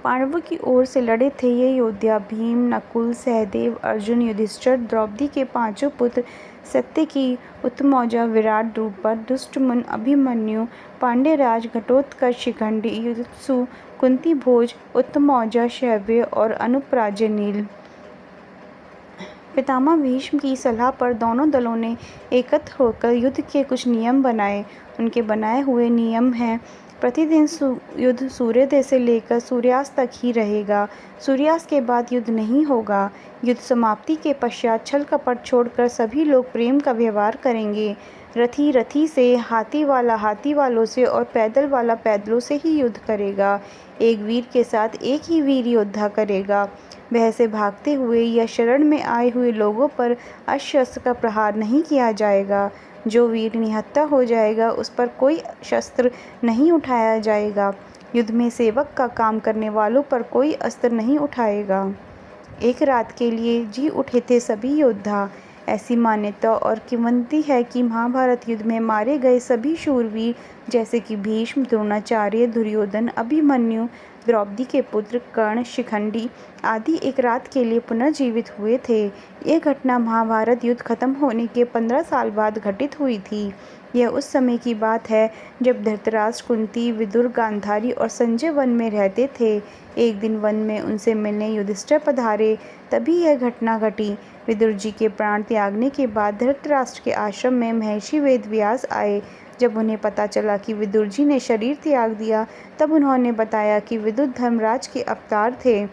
पांडवों की ओर से लड़े थे। ये योद्धा भीम, नकुल, सहदेव, अर्जुन, युधिष्ठिर, द्रौपदी के पांचों पुत्र, सात्यकी, उत्तमौजा, विराट, द्रुपद, दुष्टमन, अभिमन्यु, पांड्यराज, घटोत्कच, शिखंडी, युयुत्सु, कुंती भोज, उत्तमौजा, शैव्य और अनुपराज्य नील। पितामह भीष्म की सलाह पर दोनों दलों ने एकत्र होकर युद्ध के कुछ नियम बनाए। उनके बनाए हुए नियम हैं: प्रतिदिन युद्ध सूर्योदय से लेकर सूर्यास्त तक ही रहेगा। सूर्यास्त के बाद युद्ध नहीं होगा। युद्ध समाप्ति के पश्चात छल कपट छोड़कर सभी लोग प्रेम का व्यवहार करेंगे। रथी रथी से, हाथी वाला हाथी वालों से और पैदल वाला पैदलों से ही युद्ध करेगा। एक वीर के साथ एक ही वीर योद्धा करेगा। भय से भागते हुए या शरण में आए हुए लोगों पर अस्त्र का प्रहार नहीं किया जाएगा। जो वीर निहत्था हो जाएगा उस पर कोई शस्त्र नहीं उठाया जाएगा। युद्ध में सेवक का काम करने वालों पर कोई अस्त्र नहीं उठाएगा। एक रात के लिए जी उठे थे सभी योद्धा। ऐसी मान्यता और किंवदंती है कि महाभारत युद्ध में मारे गए सभी शूरवीर, जैसे कि भीष्म, द्रोणाचार्य, दुर्योधन, अभिमन्यु, द्रौपदी के पुत्र कर्ण, शिखंडी आदि एक रात के लिए पुनर्जीवित हुए थे। ये घटना महाभारत युद्ध खत्म होने के 15 साल बाद घटित हुई थी। यह उस समय की बात है जब धृतराष्ट्र, कुंती, विदुर, गांधारी और संजय वन में रहते थे। एक दिन वन में उनसे मिलने युधिष्ठिर पधारे, तभी यह घटना घटी। विदुर जी के प्राण त्यागने के बाद धृतराष्ट्र के आश्रम में महर्षि वेदव्यास आए। जब उन्हें पता चला कि विदुर जी ने शरीर त्याग दिया, तब उन्होंने बताया कि विदुर धर्मराज के अवतार थे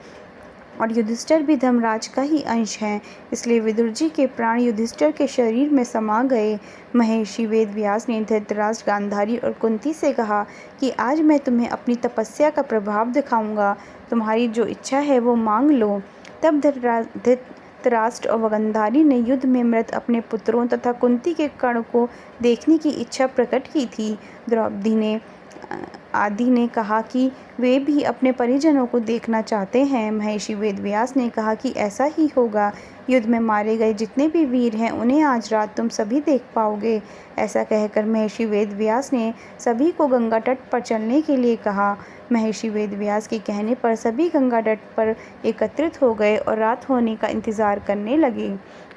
और युधिष्ठिर भी धर्मराज का ही अंश हैं, इसलिए विदुर जी के प्राण युधिष्ठिर के शरीर में समा गए। महर्षि वेदव्यास ने धृतराष्ट्र, गांधारी और कुंती से कहा कि आज मैं तुम्हें अपनी तपस्या का प्रभाव दिखाऊंगा। तुम्हारी जो इच्छा है वो मांग लो। तब धृतराष्ट्र और गांधारी ने युद्ध में मृत अपने पुत्रों तथा कुंती के कर्ण को देखने की इच्छा प्रकट की थी। द्रौपदी आदि ने कहा कि वे भी अपने परिजनों को देखना चाहते हैं। महर्षि वेदव्यास ने कहा कि ऐसा ही होगा। युद्ध में मारे गए जितने भी वीर हैं उन्हें आज रात तुम सभी देख पाओगे। ऐसा कहकर महर्षि वेदव्यास ने सभी को गंगा तट पर चलने के लिए कहा। महर्षि वेदव्यास के कहने पर सभी गंगा तट पर एकत्रित हो गए और रात होने का इंतजार करने लगे।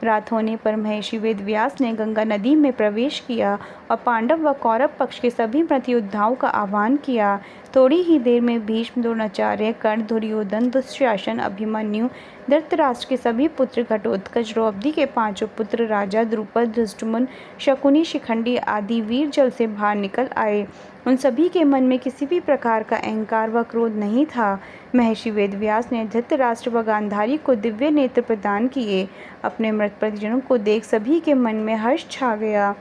रात होने पर महर्षि वेदव्यास ने गंगा नदी में प्रवेश किया और पांडव व कौरव पक्ष के सभी मृत योद्धाओं का आह्वान किया। थोड़ी ही देर में भीष्म, द्रोणाचार्य, कर्ण, दुर्योधन, दुःशासन, अभिमन्यु, धृतराष्ट्र के सभी पुत्र, घटोत्कच, द्रौपदी के पांचों पुत्र, राजा द्रुपद, धृष्टद्युम्न, शकुनी, शिखंडी आदि वीर जल से बाहर निकल आए। उन सभी के मन में किसी भी प्रकार का अहंकार व क्रोध नहीं था। महर्षि वेदव्यास ने धृतराष्ट्र व गांधारी को दिव्य नेत्र प्रदान किए। अपने मृत परिजनों को देख सभी के मन में हर्ष छा गया।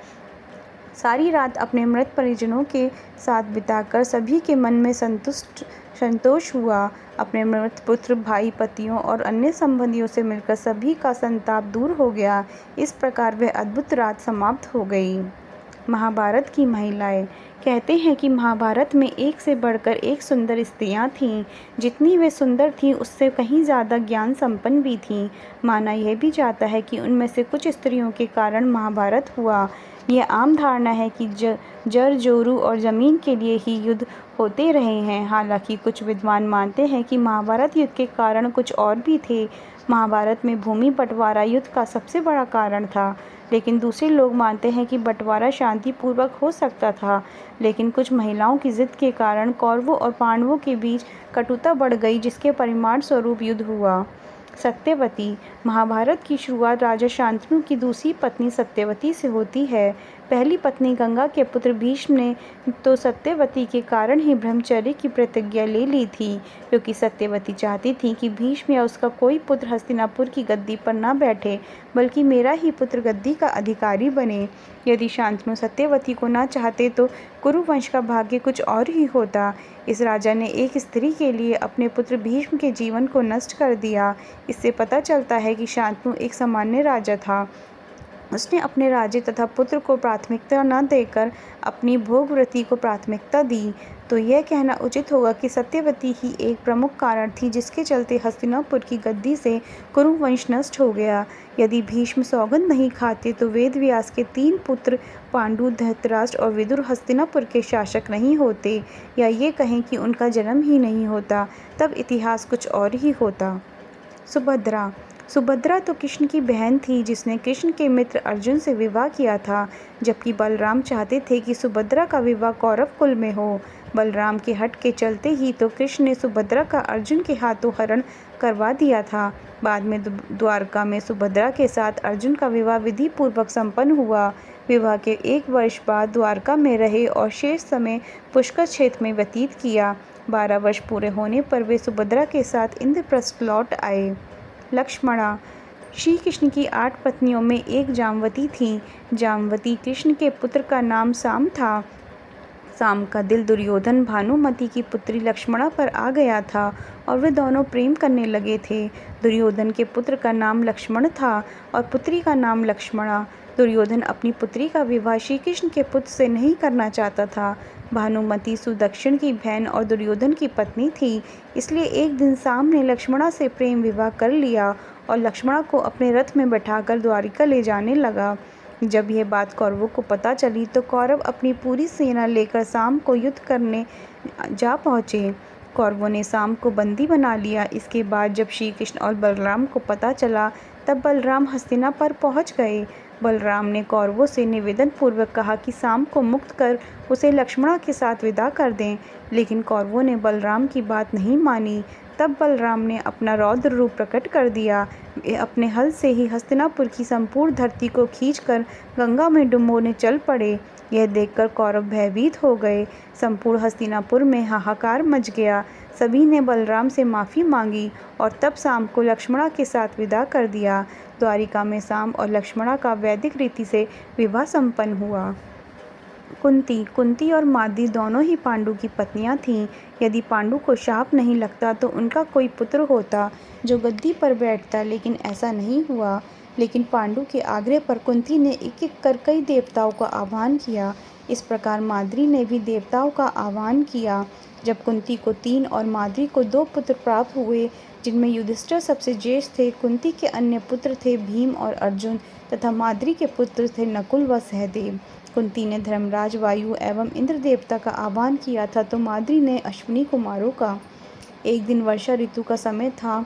सारी रात अपने मृत परिजनों के साथ बिताकर सभी के मन में संतोष हुआ। अपने मृत पुत्र, भाई, पतियों और अन्य संबंधियों से मिलकर सभी का संताप दूर हो गया। इस प्रकार वह अद्भुत रात समाप्त हो गई। महाभारत की महिलाएं। कहते हैं कि महाभारत में एक से बढ़कर एक सुंदर स्त्रियां थीं। जितनी वे सुंदर थीं उससे कहीं ज़्यादा ज्ञान संपन्न भी थीं। माना यह भी जाता है कि उनमें से कुछ स्त्रियों के कारण महाभारत हुआ। यह आम धारणा है कि जर जोरू और ज़मीन के लिए ही युद्ध होते रहे हैं। हालांकि कुछ विद्वान मानते हैं कि महाभारत युद्ध के कारण कुछ और भी थे। महाभारत में भूमि बंटवारा युद्ध का सबसे बड़ा कारण था, लेकिन दूसरे लोग मानते हैं कि बंटवारा शांतिपूर्वक हो सकता था। लेकिन कुछ महिलाओं की जिद के कारण कौरवों और पांडवों के बीच कटुता बढ़ गई, जिसके परिणाम स्वरूप युद्ध हुआ। सत्यवती। महाभारत की शुरुआत राजा शांतनु की दूसरी पत्नी सत्यवती से होती है। पहली पत्नी गंगा के पुत्र भीष्म ने तो सत्यवती के कारण ही ब्रह्मचर्य की प्रतिज्ञा ले ली थी, क्योंकि सत्यवती चाहती थी कि भीष्म या उसका कोई पुत्र हस्तिनापुर की गद्दी पर न बैठे, बल्कि मेरा ही पुत्र गद्दी का अधिकारी बने। यदि शांतनु सत्यवती को न चाहते तो कुरुवंश का भाग्य कुछ और ही होता। इस राजा ने एक स्त्री के लिए अपने पुत्र भीष्म के जीवन को नष्ट कर दिया। इससे पता चलता है कि शांतनु एक सामान्य राजा था। उसने अपने राज्य तथा पुत्र को प्राथमिकता न देकर अपनी भोगवृत्ति को प्राथमिकता दी। तो यह कहना उचित होगा कि सत्यवती ही एक प्रमुख कारण थी जिसके चलते हस्तिनापुर की गद्दी से कुरुवंश नष्ट हो गया। यदि भीष्म सौगंध नहीं खाते तो वेदव्यास के 3 पुत्र पांडु, धृतराष्ट्र और विदुर हस्तिनापुर के शासक नहीं होते, या ये कहें कि उनका जन्म ही नहीं होता, तब इतिहास कुछ और ही होता। सुभद्रा तो कृष्ण की बहन थी, जिसने कृष्ण के मित्र अर्जुन से विवाह किया था, जबकि बलराम चाहते थे कि सुभद्रा का विवाह कौरव कुल में हो। बलराम के हट के चलते ही तो कृष्ण ने सुभद्रा का अर्जुन के हाथों हरण करवा दिया था। बाद में द्वारका में सुभद्रा के साथ अर्जुन का विवाह विधि पूर्वक संपन्न हुआ। विवाह के 1 वर्ष बाद द्वारका में रहे और शेष समय पुष्कर क्षेत्र में व्यतीत किया। 12 वर्ष पूरे होने पर वे सुभद्रा के साथ इंद्रप्रस्थ लौट आए। लक्ष्मणा श्री कृष्ण की 8 पत्नियों में एक जामवती थी। जामवती कृष्ण के पुत्र का नाम साम था। साम का दिल दुर्योधन भानुमति की पुत्री लक्ष्मणा पर आ गया था और वे दोनों प्रेम करने लगे थे। दुर्योधन के पुत्र का नाम लक्ष्मण था और पुत्री का नाम लक्ष्मणा। दुर्योधन अपनी पुत्री का विवाह श्री कृष्ण के पुत्र से नहीं करना चाहता था। भानुमति सुदक्षिण की बहन और दुर्योधन की पत्नी थी, इसलिए एक दिन साम ने लक्ष्मणा से प्रेम विवाह कर लिया और लक्ष्मणा को अपने रथ में बैठाकर द्वारिका ले जाने लगा। जब यह बात कौरवों को पता चली तो कौरव अपनी पूरी सेना लेकर साम को युद्ध करने जा पहुँचे। कौरवों ने साम को बंदी बना लिया। इसके बाद जब श्री कृष्ण और बलराम को पता चला, तब बलराम हस्तिनापुर पहुँच गए। बलराम ने कौरवों से निवेदन पूर्वक कहा कि साम को मुक्त कर उसे लक्ष्मणा के साथ विदा कर दें, लेकिन कौरवों ने बलराम की बात नहीं मानी। तब बलराम ने अपना रौद्र रूप प्रकट कर दिया। वे अपने हल से ही हस्तिनापुर की संपूर्ण धरती को खींचकर गंगा में डुबोने चल पड़े। यह देखकर कौरव भयभीत हो गए। संपूर्ण हस्तिनापुर में हाहाकार मच गया। सभी ने बलराम से माफ़ी मांगी और तब साम को लक्ष्मणा के साथ विदा कर दिया। द्वारिका में साम और लक्ष्मणा का वैदिक रीति से विवाह संपन्न हुआ। कुंती और माद्री दोनों ही पांडु की पत्नियां थीं। यदि पांडु को शाप नहीं लगता तो उनका कोई पुत्र होता जो गद्दी पर बैठता, लेकिन ऐसा नहीं हुआ। लेकिन पांडु के आग्रह पर कुंती ने एक-एक कर कई देवताओं का आह्वान किया। इस प्रकार माद्री ने भी देवताओं का आह्वान किया। जब कुंती को 3 और माद्री को 2 पुत्र प्राप्त हुए, जिनमें युधिष्ठिर सबसे ज्येष्ठ थे, कुंती के अन्य पुत्र थे भीम और अर्जुन तथा माद्री के पुत्र थे नकुल व सहदेव। कुंती ने धर्मराज, वायु एवं इंद्र देवता का आह्वान किया था, तो माद्री ने अश्विनी कुमारों का। एक दिन वर्षा ऋतु का समय था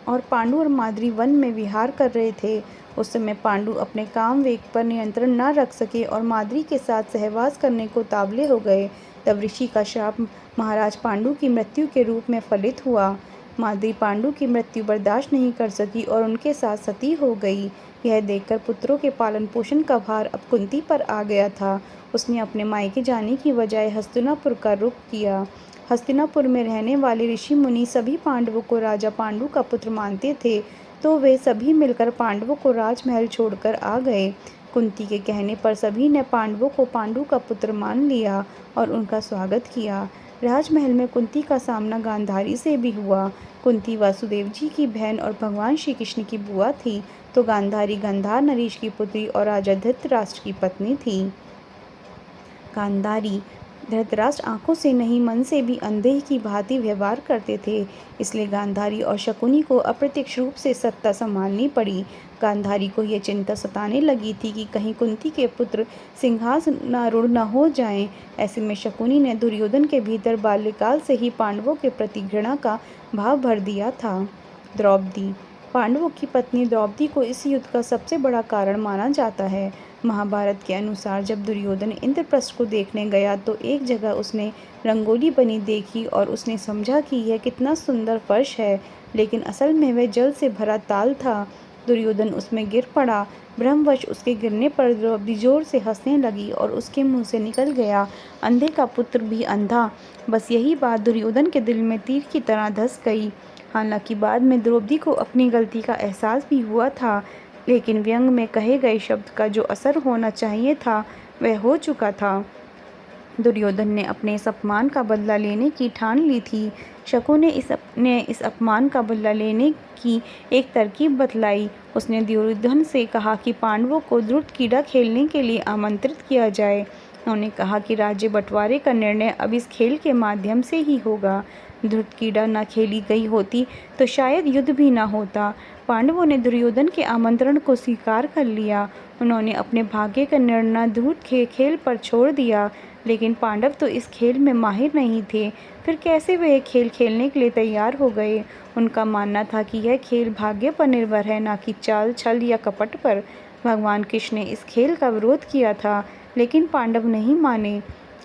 और पांडु और माद्री वन में विहार कर रहे थे। उस समय पांडु अपने काम वेग पर नियंत्रण न रख सके और माद्री के साथ सहवास करने को तावले हो गए। तब ऋषि का श्राप महाराज पांडु की मृत्यु के रूप में फलित हुआ। माद्री पांडु की मृत्यु बर्दाश्त नहीं कर सकी और उनके साथ सती हो गई। यह देखकर पुत्रों के पालन पोषण का भार अब कुंती पर आ गया था। उसने अपने मायके जाने की बजाय हस्तिनापुर का रुख किया। हस्तिनापुर में रहने वाले ऋषि मुनि सभी पांडवों को राजा पांडु का पुत्र मानते थे, तो वे सभी मिलकर पांडवों को राजमहल छोड़कर आ गए। कुंती के कहने पर सभी ने पांडवों को पांडु का पुत्र मान लिया और उनका स्वागत किया। राजमहल में कुंती का सामना गांधारी से भी हुआ। कुंती वासुदेव जी की बहन और भगवान श्री कृष्ण की बुआ थी, तो गांधारी गंधार नरेश की पुत्री और राजा धृतराष्ट्र की पत्नी थी। गांधारी धृतराष्ट्र आंखों से नहीं मन से भी अंधे की भांति व्यवहार करते थे, इसलिए गांधारी और शकुनी को अप्रत्यक्ष रूप से सत्ता संभालनी पड़ी। गांधारी को यह चिंता सताने लगी थी कि कहीं कुंती के पुत्र सिंहासनारूढ़ न हो जाएं। ऐसे में शकुनी ने दुर्योधन के भीतर बाल्यकाल से ही पांडवों के प्रति घृणा का भाव भर दिया था। द्रौपदी पांडवों की पत्नी द्रौपदी को इस युद्ध का सबसे बड़ा कारण माना जाता है। महाभारत के अनुसार जब दुर्योधन इंद्रप्रस्थ को देखने गया तो एक जगह उसने रंगोली बनी देखी और उसने समझा कि यह कितना सुंदर फर्श है, लेकिन असल में वह जल से भरा ताल था। दुर्योधन उसमें गिर पड़ा। भ्रमवश उसके गिरने पर द्रौपदी जोर से हंसने लगी और उसके मुंह से निकल गया, अंधे का पुत्र भी अंधा। बस यही बात दुर्योधन के दिल में तीर की तरह धंस गई। हालांकि बाद में द्रौपदी को अपनी गलती का एहसास भी हुआ था, लेकिन व्यंग में कहे गए शब्द का जो असर होना चाहिए था वह हो चुका था। दुर्योधन ने अपने इस अपमान का बदला लेने की ठान ली थी। शकु ने इस अपमान का बदला लेने की एक तरकीब बतलाई। उसने दुर्योधन से कहा कि पांडवों को धृतक्रीड़ा खेलने के लिए आमंत्रित किया जाए। उन्होंने कहा कि राज्य बंटवारे का निर्णय अब इस खेल के माध्यम से ही होगा। धृतक्रीड़ा न खेली गई होती तो शायद युद्ध भी न होता। पांडवों ने दुर्योधन के आमंत्रण को स्वीकार कर लिया। उन्होंने अपने भाग्य का निर्णय धूर्त के खेल पर छोड़ दिया, लेकिन पांडव तो इस खेल में माहिर नहीं थे। फिर कैसे वे खेल खेलने के लिए तैयार हो गए? उनका मानना था कि यह खेल भाग्य पर निर्भर है, न कि चाल, छल या कपट पर। भगवान कृष्ण ने इस खेल का विरोध किया था, लेकिन पांडव नहीं माने।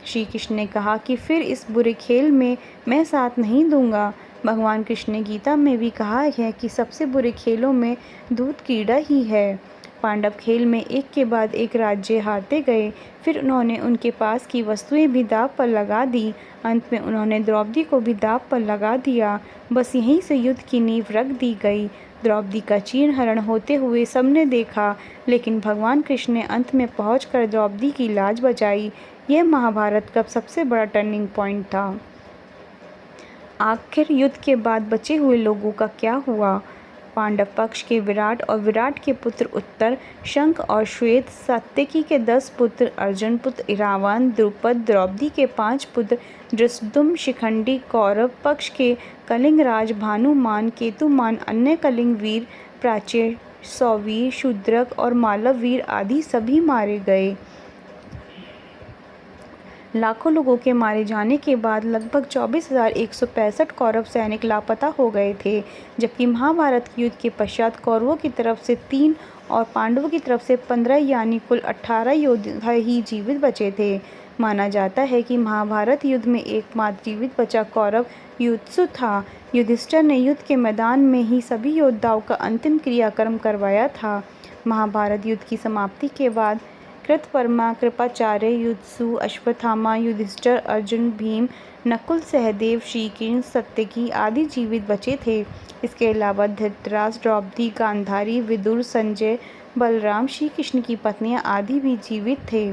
श्री कृष्ण ने कहा कि फिर इस बुरे खेल में मैं साथ नहीं दूंगा। भगवान कृष्ण ने गीता में भी कहा है कि सबसे बुरे खेलों में धूर्तक्रीड़ा ही है। पांडव खेल में एक के बाद एक राज्य हारते गए। फिर उन्होंने उनके पास की वस्तुएं भी दांव पर लगा दी। अंत में उन्होंने द्रौपदी को भी दांव पर लगा दिया। बस यहीं से युद्ध की नींव रख दी गई। द्रौपदी का चीरहरण होते हुए सबने देखा, लेकिन भगवान कृष्ण ने अंत में पहुंचकर द्रौपदी की लाज बचाई। यह महाभारत का सबसे बड़ा टर्निंग पॉइंट था। आखिर युद्ध के बाद बचे हुए लोगों का क्या हुआ? पांडव पक्ष के विराट और विराट के पुत्र उत्तर, शंख और श्वेत, सात्यकी के 10 पुत्र, अर्जुन पुत्र इरावन, द्रुपद, द्रौपदी के 5 पुत्र, धृष्टद्युम्न, शिखंडी, कौरव पक्ष के कलिंगराज, भानुमान, केतुमान, अन्य कलिंग वीर, प्राचीर, सौवीर, शूद्रक और मालव वीर आदि सभी मारे गए। लाखों लोगों के मारे जाने के बाद लगभग 24,165 कौरव सैनिक लापता हो गए थे, जबकि महाभारत युद्ध के पश्चात कौरवों की तरफ से 3 और पांडवों की तरफ से 15 यानी कुल 18 योद्धा ही जीवित बचे थे। माना जाता है कि महाभारत युद्ध में एकमात्र जीवित बचा कौरव युधिष्ठिर था। युधिष्ठिर ने युद्ध के मैदान में ही सभी योद्धाओं का अंतिम क्रियाक्रम करवाया था। महाभारत युद्ध की समाप्ति के बाद कृतवर्मा, कृपाचार्य, युधिष्ठिर, अश्वत्थामा, युधिष्ठिर, अर्जुन, भीम, नकुल, सहदेव, श्रीकृष्ण, सात्यकी आदि जीवित बचे थे। इसके अलावा धृतराष्ट्र, द्रौपदी, गांधारी, विदुर, संजय, बलराम, श्री कृष्ण की पत्नियां आदि भी जीवित थे।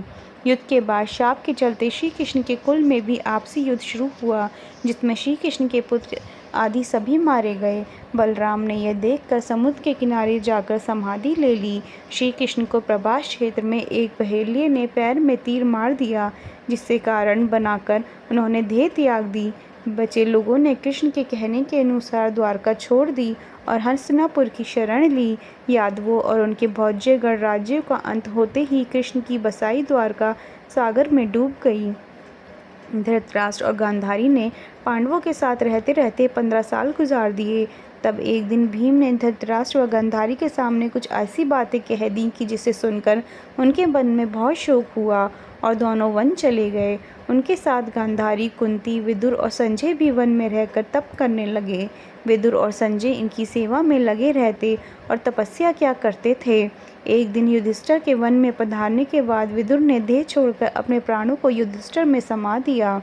युद्ध के बाद शाप के चलते श्री कृष्ण के कुल में भी आपसी युद्ध शुरू हुआ, जिसमें श्री कृष्ण के पुत्र आदि सभी मारे गए। बलराम ने यह देखकर समुद्र के किनारे जाकर समाधि ले ली। श्री कृष्ण को प्रभास क्षेत्र में एक बहेलिये ने पैर में तीर मार दिया, जिससे कारण बनाकर उन्होंने देह त्याग दी। बचे लोगों ने कृष्ण के कहने के अनुसार द्वारका छोड़ दी और हस्तिनापुर की शरण ली। यादवों और उनके भौज्य गणराज्यों का अंत होते ही कृष्ण की बसाई द्वारका सागर में डूब गई। धृतराष्ट्र और गांधारी ने पांडवों के साथ रहते रहते 15 साल गुजार दिए। तब एक दिन भीम ने धृतराष्ट्र व गांधारी के सामने कुछ ऐसी बातें कह दी कि जिसे सुनकर उनके मन में बहुत शोक हुआ और दोनों वन चले गए। उनके साथ गांधारी, कुंती, विदुर और संजय भी वन में रहकर तप करने लगे। विदुर और संजय इनकी सेवा में लगे रहते और तपस्या क्या करते थे। एक दिन युधिष्ठिर के वन में पधारने के बाद विदुर ने देह छोड़कर अपने प्राणों को युधिष्ठिर में समा दिया।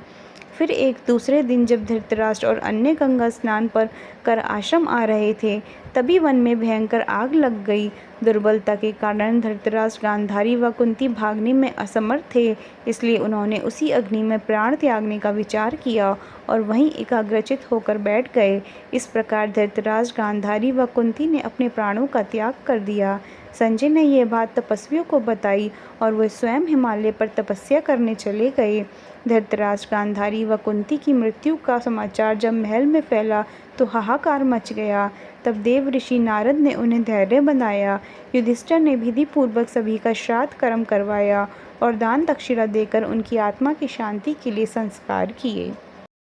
फिर एक दूसरे दिन जब धृतराष्ट्र और अन्य गंगा स्नान पर कर आश्रम आ रहे थे, तभी वन में भयंकर आग लग गई। दुर्बलता के कारण धृतराष्ट्र, गांधारी व कुंती भागने में असमर्थ थे, इसलिए उन्होंने उसी अग्नि में प्राण त्यागने का विचार किया और वहीं एकाग्रचित होकर बैठ गए। इस प्रकार धृतराष्ट्र, गांधारी व कुंती ने अपने प्राणों का त्याग कर दिया। संजय ने यह बात तपस्वियों को बताई और वे स्वयं हिमालय पर तपस्या करने चले गए। धृतराष्ट्र, गांधारी व कुंती की मृत्यु का समाचार जब महल में फैला तो हाहाकार मच गया। तब देव ऋषि नारद ने उन्हें धैर्य बनाया। युधिष्ठिर ने विधि पूर्वक सभी का श्राद्ध कर्म करवाया और दान दक्षिणा देकर उनकी आत्मा की शांति के लिए संस्कार किए।